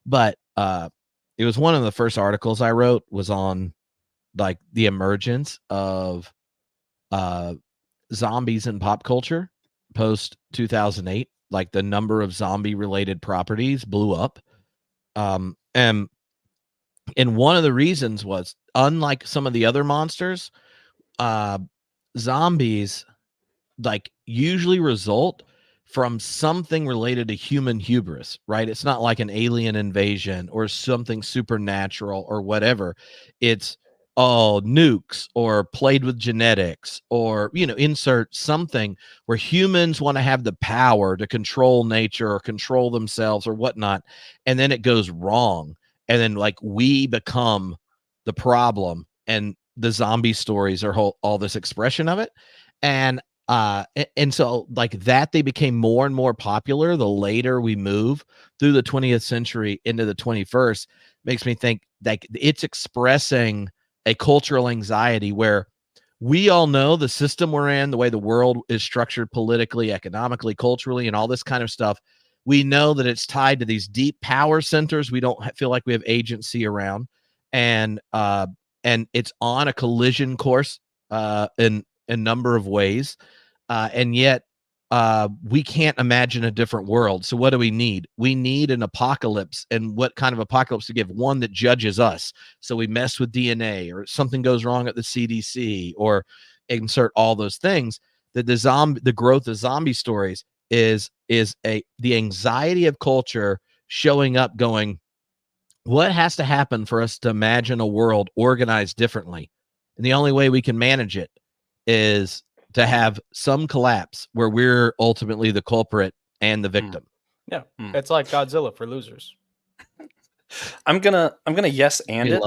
But it was one of the first articles I wrote was on like the emergence of zombies in pop culture post 2008. Like the number of zombie related properties blew up. And one of the reasons was, unlike some of the other monsters, zombies like usually result from something related to human hubris, right? It's not like an alien invasion or something supernatural or whatever. It's nukes or played with genetics or, insert something where humans want to have the power to control nature or control themselves or whatnot. And then it goes wrong. And then like we become the problem, and the zombie stories are all this expression of it. And so like that, they became more and more popular the later we move through the 20th century into the 21st. Makes me think like it's expressing a cultural anxiety where we all know the system we're in, the way the world is structured politically, economically, culturally, and all this kind of stuff. We know that it's tied to these deep power centers we don't feel like we have agency around. And and it's on a collision course in a number of ways, and yet we can't imagine a different world. So what do we need? We need an apocalypse. And what kind of apocalypse to give? One that judges us. So we mess with DNA, or something goes wrong at the CDC, or insert all those things. The growth of zombie stories is the anxiety of culture showing up, going, what has to happen for us to imagine a world organized differently? And the only way we can manage it is to have some collapse where we're ultimately the culprit and the victim. Yeah, it's like Godzilla for losers. I'm gonna yes and it.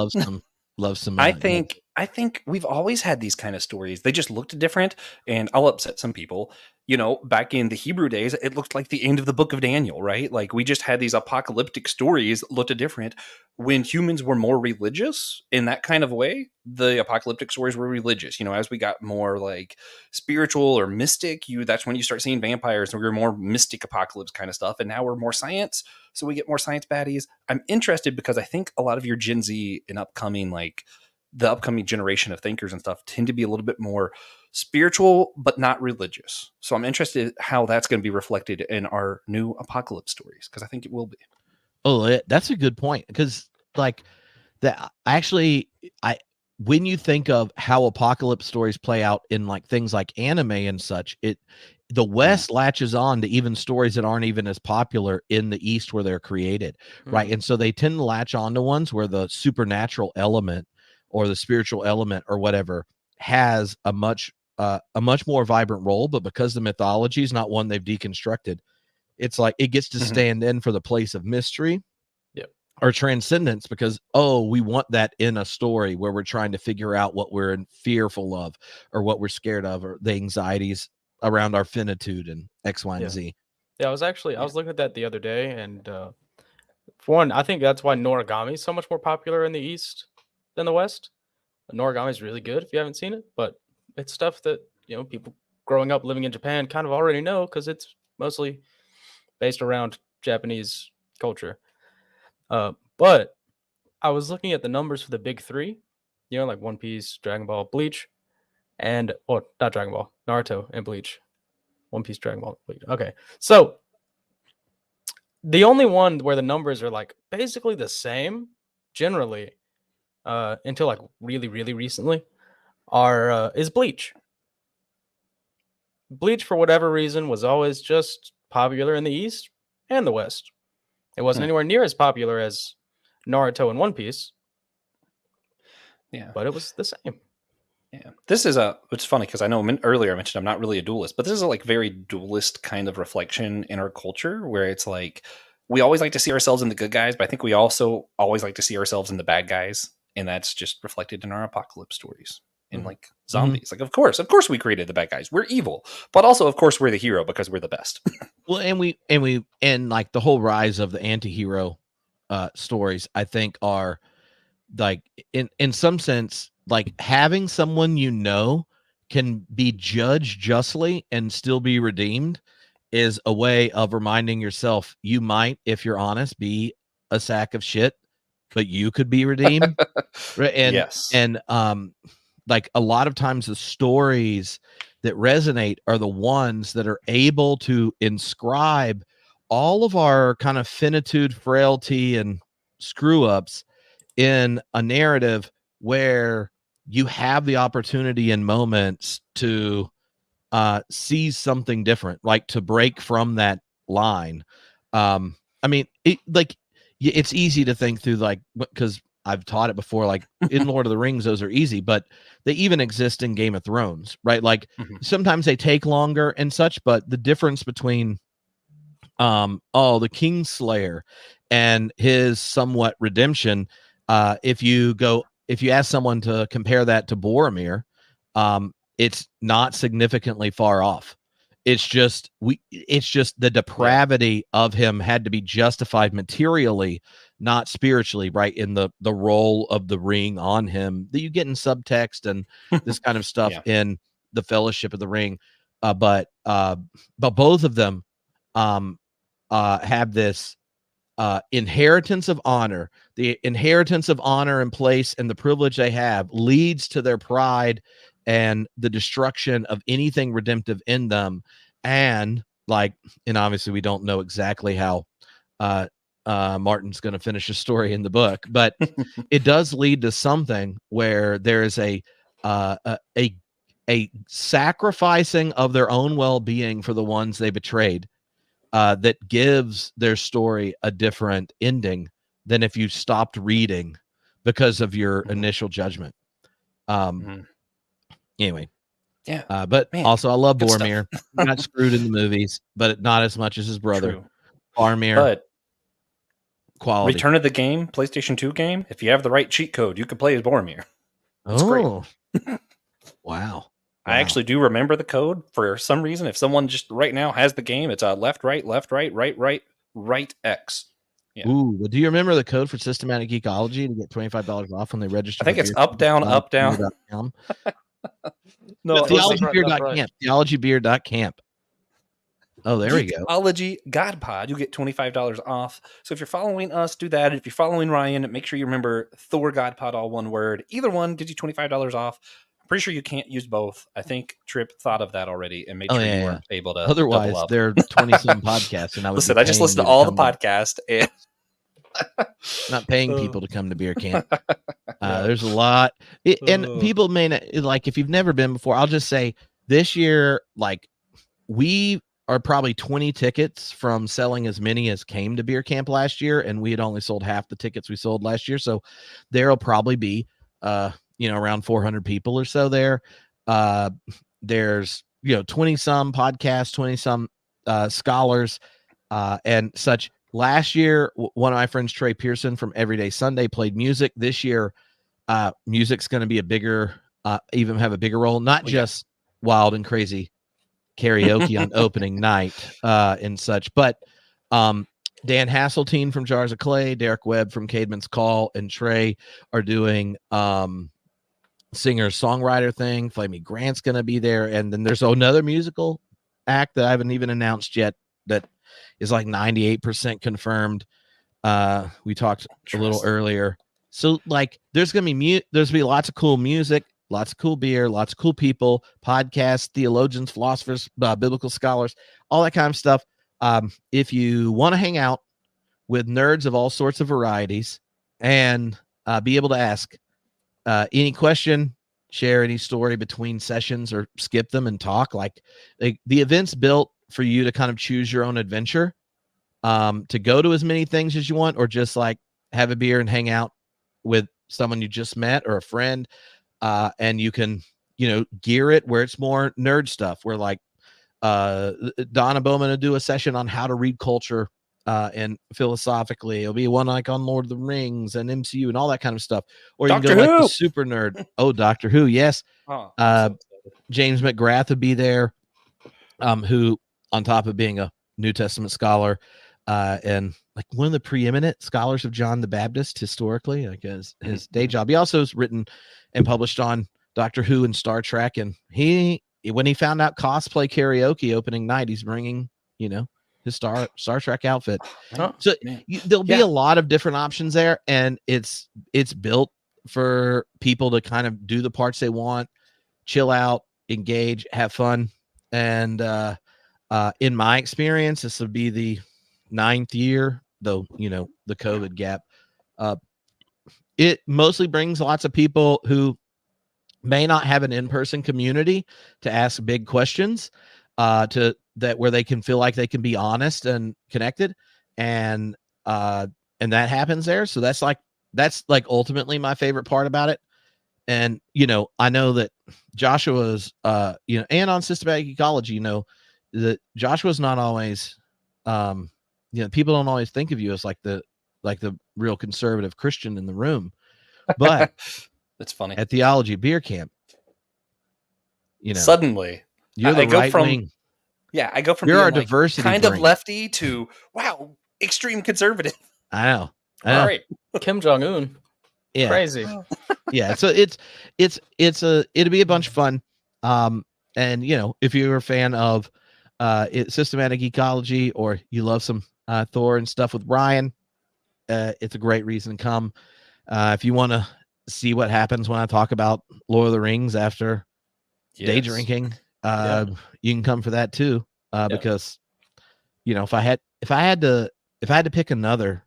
Love some. I think we've always had these kind of stories. They just looked different, and I'll upset some people. You know, back in the Hebrew days, it looked like the end of the book of Daniel, right? Like, we just had these apocalyptic stories that looked different. When humans were more religious in that kind of way, the apocalyptic stories were religious. You know, as we got more like spiritual or mystic, that's when you start seeing vampires, and we were more mystic apocalypse kind of stuff. And now we're more science, so we get more science baddies. I'm interested because I think a lot of your Gen Z and the upcoming generation of thinkers and stuff tend to be a little bit more spiritual, but not religious. So I'm interested how that's going to be reflected in our new apocalypse stories, because I think it will be. Oh, that's a good point. Because like that, actually, when you think of how apocalypse stories play out in like things like anime and such, the West latches on to even stories that aren't even as popular in the East where they're created, right? And so they tend to latch on to ones where the supernatural element or the spiritual element or whatever has a much more vibrant role. But because the mythology is not one they've deconstructed, it's like it gets to stand in for the place of mystery or transcendence, because we want that in a story where we're trying to figure out what we're fearful of or what we're scared of, or the anxieties around our finitude and X, Y, and Z. Yeah, I was looking at that the other day, and for one, I think that's why Noragami is so much more popular in the East than the West. Noragami is really good if you haven't seen it, but it's stuff that, you know, people growing up living in Japan kind of already know, because it's mostly based around Japanese culture. But I was looking at the numbers for the big three, you know, like One Piece, Dragon Ball, Bleach, and not Dragon Ball, Naruto and Bleach. One Piece, Dragon Ball, Bleach. Okay, so the only one where the numbers are like basically the same generally, until like really, really recently, is Bleach. Bleach, for whatever reason, was always just popular in the East and the West. It wasn't anywhere near as popular as Naruto and One Piece. Yeah, but it was the same. Yeah, this is it's funny because I know earlier I mentioned I'm not really a dualist, but this is a like very dualist kind of reflection in our culture, where it's like we always like to see ourselves in the good guys, but I think we also always like to see ourselves in the bad guys, and that's just reflected in our apocalypse stories. In like zombies, like of course we created the bad guys. We're evil, but also of course we're the hero because we're the best. Well, and like the whole rise of the anti-hero stories, I think are like in some sense, like having someone you know can be judged justly and still be redeemed is a way of reminding yourself you might, if you're honest, be a sack of shit, but you could be redeemed. Right? And yes, and like a lot of times the stories that resonate are the ones that are able to inscribe all of our kind of finitude, frailty, and screw ups in a narrative where you have the opportunity in moments to see something different, like to break from that line. I mean, it's easy to think through, like, because I've taught it before, like in Lord of the Rings, those are easy, but they even exist in Game of Thrones, right? Like sometimes they take longer and such, but the difference between the Kingslayer and his somewhat redemption, if you ask someone to compare that to Boromir, it's not significantly far off. It's just the depravity of him had to be justified materially, not spiritually, right? In the role of the ring on him that you get in subtext and this kind of stuff in the Fellowship of the Ring. But both of them have this inheritance of honor, the inheritance of honor and place and the privilege they have leads to their pride and the destruction of anything redemptive in them. And obviously we don't know exactly how Martin's going to finish the story in the book, but it does lead to something where there is a sacrificing of their own well-being for the ones they betrayed, that gives their story a different ending than if you stopped reading because of your initial judgment. Anyway. Yeah. But man, also I love good Boromir. Got screwed in the movies, but not as much as his brother. True. Boromir. But quality. Return of the Game, PlayStation 2 game, if you have the right cheat code, you can play as Boromir. It's great. Wow. I actually do remember the code for some reason. If someone just right now has the game, it's left, right, right, X. Yeah. Ooh, but do you remember the code for Systematic Geekology to get $25 off when they register? I think it's up, down, up, down. No, theologybeer.camp. Theologybeer.camp. Oh, there we go. Theology God Pod. You'll get $25 off. So if you're following us, do that. If you're following Ryan, make sure you remember Thor God Pod, all one word. Either one gives you $25 off. I'm pretty sure you can't use both. I think Trip thought of that already and made sure you weren't able to. Otherwise, there are 20-some podcasts, and I just listened to all the podcasts and not paying people to come to beer camp. There's a lot, and people may not if you've never been before. I'll just say this year, we are probably 20 tickets from selling as many as came to beer camp last year, and we had only sold half the tickets we sold last year. So there'll probably be around 400 people or so there. There's 20 some podcasts, 20 some scholars and such. Last year, one of my friends, Trey Pearson from Everyday Sunday, played music. This year, music's going to be even have a bigger role, not just wild and crazy karaoke on opening night and such, but Dan Hasseltine from Jars of Clay, Derek Webb from Caedmon's Call, and Trey are doing singer-songwriter thing. Flamey Grant's going to be there, and then there's another musical act that I haven't even announced yet that is 98% confirmed. We talked a little earlier. So there's going to be lots of cool music, lots of cool beer, lots of cool people, podcasts, theologians, philosophers, biblical scholars, all that kind of stuff. If you want to hang out with nerds of all sorts of varieties and be able to ask any question, share any story between sessions or skip them and talk, the event's built for you to kind of choose your own adventure, to go to as many things as you want, or just have a beer and hang out with someone you just met or a friend. And you can, gear it where it's more nerd stuff, where Donna Bowman will do a session on how to read culture and philosophically. It'll be one on Lord of the Rings and MCU and all that kind of stuff. Or you Doctor can go Who. the super nerd. Oh, Doctor Who, yes. James McGrath would be there, who, on top of being a New Testament scholar and one of the preeminent scholars of John the Baptist historically, his day job. He also has written and published on Doctor Who and Star Trek, and when he found out cosplay karaoke opening night, he's bringing his Star Trek outfit. So there'll be a lot of different options there, and it's built for people to kind of do the parts they want, chill out, engage, have fun. And in my experience, this would be the 9th year, though the COVID gap. It mostly brings lots of people who may not have an in-person community to ask big questions, where they can feel like they can be honest and connected, and that happens there. So that's ultimately my favorite part about it. And I know that Joshua's and on Systematic Ecology, that Joshua's not always people don't always think of you as the real conservative Christian in the room, but that's funny. At Theology Beer Camp, suddenly you're the right wing. Yeah, I go from you're our diversity kind brain. of lefty to extreme conservative. I know. All right, Kim Jong-un. Yeah, crazy. Yeah, so it'll be a bunch of fun. And if you're a fan of Systematic Ecology, or you love some Thor and stuff with Ryan, it's a great reason to come. If you want to see what happens when I talk about Lord of the Rings after day drinking, you can come for that too. Because if I had to pick another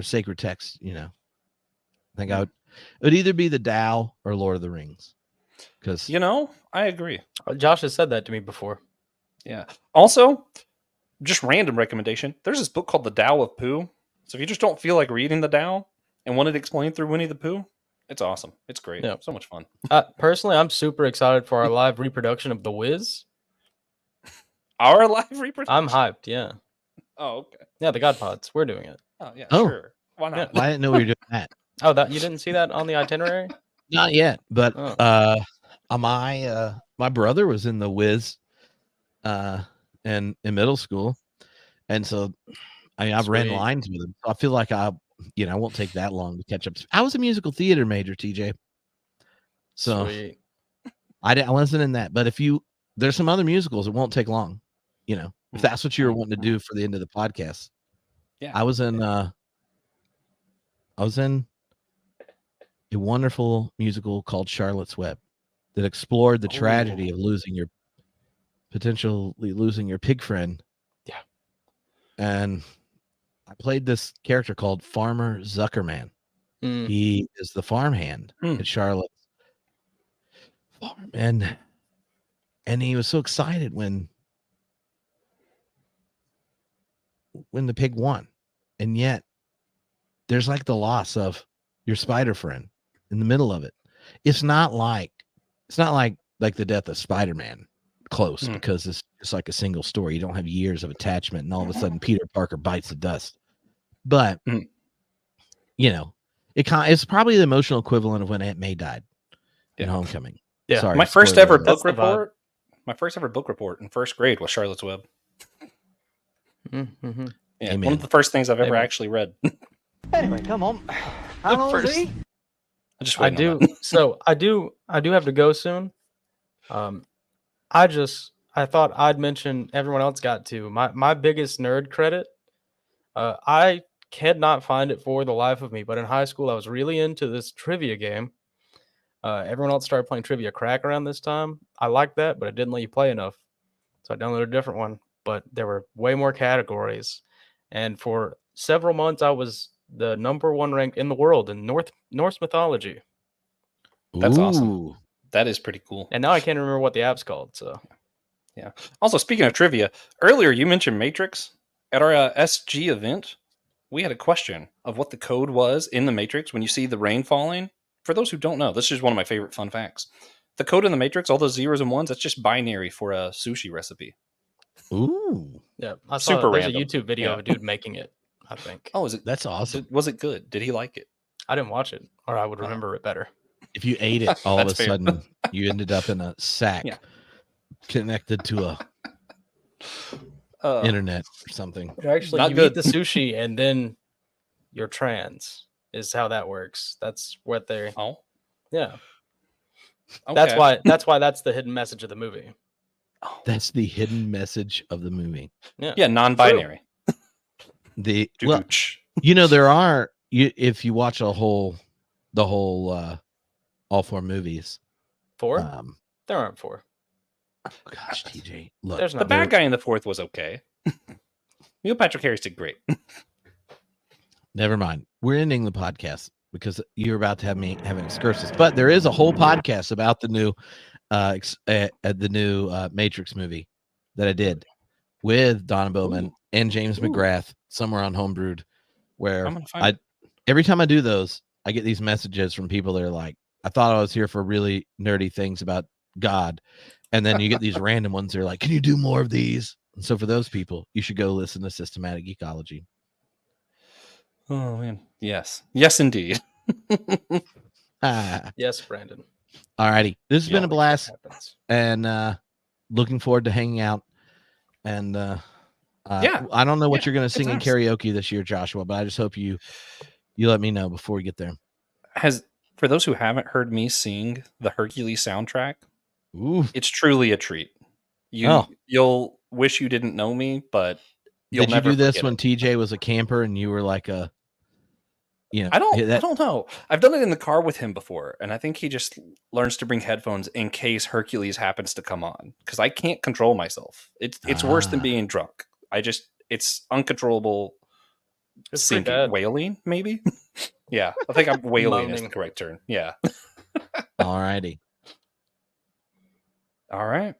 sacred text, I think it would either be the Tao or Lord of the Rings. Because I agree. Josh has said that to me before. Yeah. Also, just random recommendation. There's this book called The Tao of Pooh. So if you just don't feel like reading the Tao and want it explained through Winnie the Pooh, it's awesome. It's great. Yeah. So much fun. Personally, I'm super excited for our live reproduction of The Wiz. Our live reproduction? I'm hyped, yeah. Oh, okay. Yeah, the God Pods. We're doing it. Oh, yeah, sure. Why not? Yeah. Well, I didn't know we were doing that. Oh, you didn't see that on the itinerary? Not yet, but my brother was in The Wiz in middle school, and so I've ran lines with him. So I feel like I won't take that long to catch up. I was a musical theater major, TJ. So I wasn't in that, but there's some other musicals, it won't take long. If that's what you were wanting to do for the end of the podcast. Yeah. I was in a wonderful musical called Charlotte's Web that explored the tragedy of potentially losing your pig friend. Yeah. And I played this character called Farmer Zuckerman. He is the farmhand at Charlotte's farm. And he was so excited when the pig won. And yet there's like the loss of your spider friend in the middle of it. It's not like the death of Spider-Man close, because it's like a single story. You don't have years of attachment, and all of a sudden Peter Parker bites the dust. But it's probably the emotional equivalent of when Aunt May died in Homecoming. Yeah. Sorry, my first ever book report in first grade was Charlotte's Web. Mm-hmm. Yeah, one of the first things I've ever actually read. Anyway, come on. How long is he? I do have to go soon. I thought I'd mention everyone else got to. My biggest nerd credit. I cannot find it for the life of me, but in high school I was really into this trivia game. Everyone else started playing Trivia Crack around this time. I liked that, but it didn't let you play enough. So I downloaded a different one, but there were way more categories. And for several months I was the #1 ranked in the world in Norse mythology. That's awesome. That is pretty cool. And now I can't remember what the app's called. So, yeah. Also, speaking of trivia, earlier you mentioned Matrix. At our SG event, we had a question of what the code was in the Matrix when you see the rain falling. For those who don't know, this is one of my favorite fun facts. The code in the Matrix, all those zeros and ones, that's just binary for a sushi recipe. Ooh. Yeah. I saw Super there's random. a YouTube video of a dude making it, I think. Oh, is it? That's awesome. Was it good? Did he like it? I didn't watch it, or I would remember it better. If you ate it, all of a sudden you ended up in a sack connected to a internet or something. Actually, Not you good. eat the sushi and then you're trans is how that works. That's what they're. Oh, yeah. Okay. That's why that's the hidden message of the movie. That's the hidden message of the movie. Yeah, non-binary. There are if you watch the whole all 4 movies. 4? There aren't 4. Oh gosh, TJ, look, there's the bad guy in the 4th was okay. Neil Patrick Harris did great. Never mind. We're ending the podcast because you're about to have me have an excursus. But there is a whole podcast about the new Matrix movie that I did with Donna Bowman and James McGrath somewhere on Homebrewed, where every time I do those, I get these messages from people that are like, I thought I was here for really nerdy things about God. And then you get these random ones that are like, can you do more of these? And so for those people, you should go listen to Systematic Geekology. Oh, man. Yes. Yes, indeed. Yes, Brandon. All righty. This has been a blast. And looking forward to hanging out. And I don't know what you're going to sing in karaoke this year, Joshua, but I just hope you let me know before we get there. For those who haven't heard me sing the Hercules soundtrack, ooh, it's truly a treat. You'll wish you didn't know me, but Did you do this when TJ was a camper and you were like a, I don't know. I've done it in the car with him before, and I think he just learns to bring headphones in case Hercules happens to come on, because I can't control myself. It's worse than being drunk. It's uncontrollable. Sinking, wailing, maybe. Yeah, I think I'm wailing is the correct term. Yeah. All righty. All right.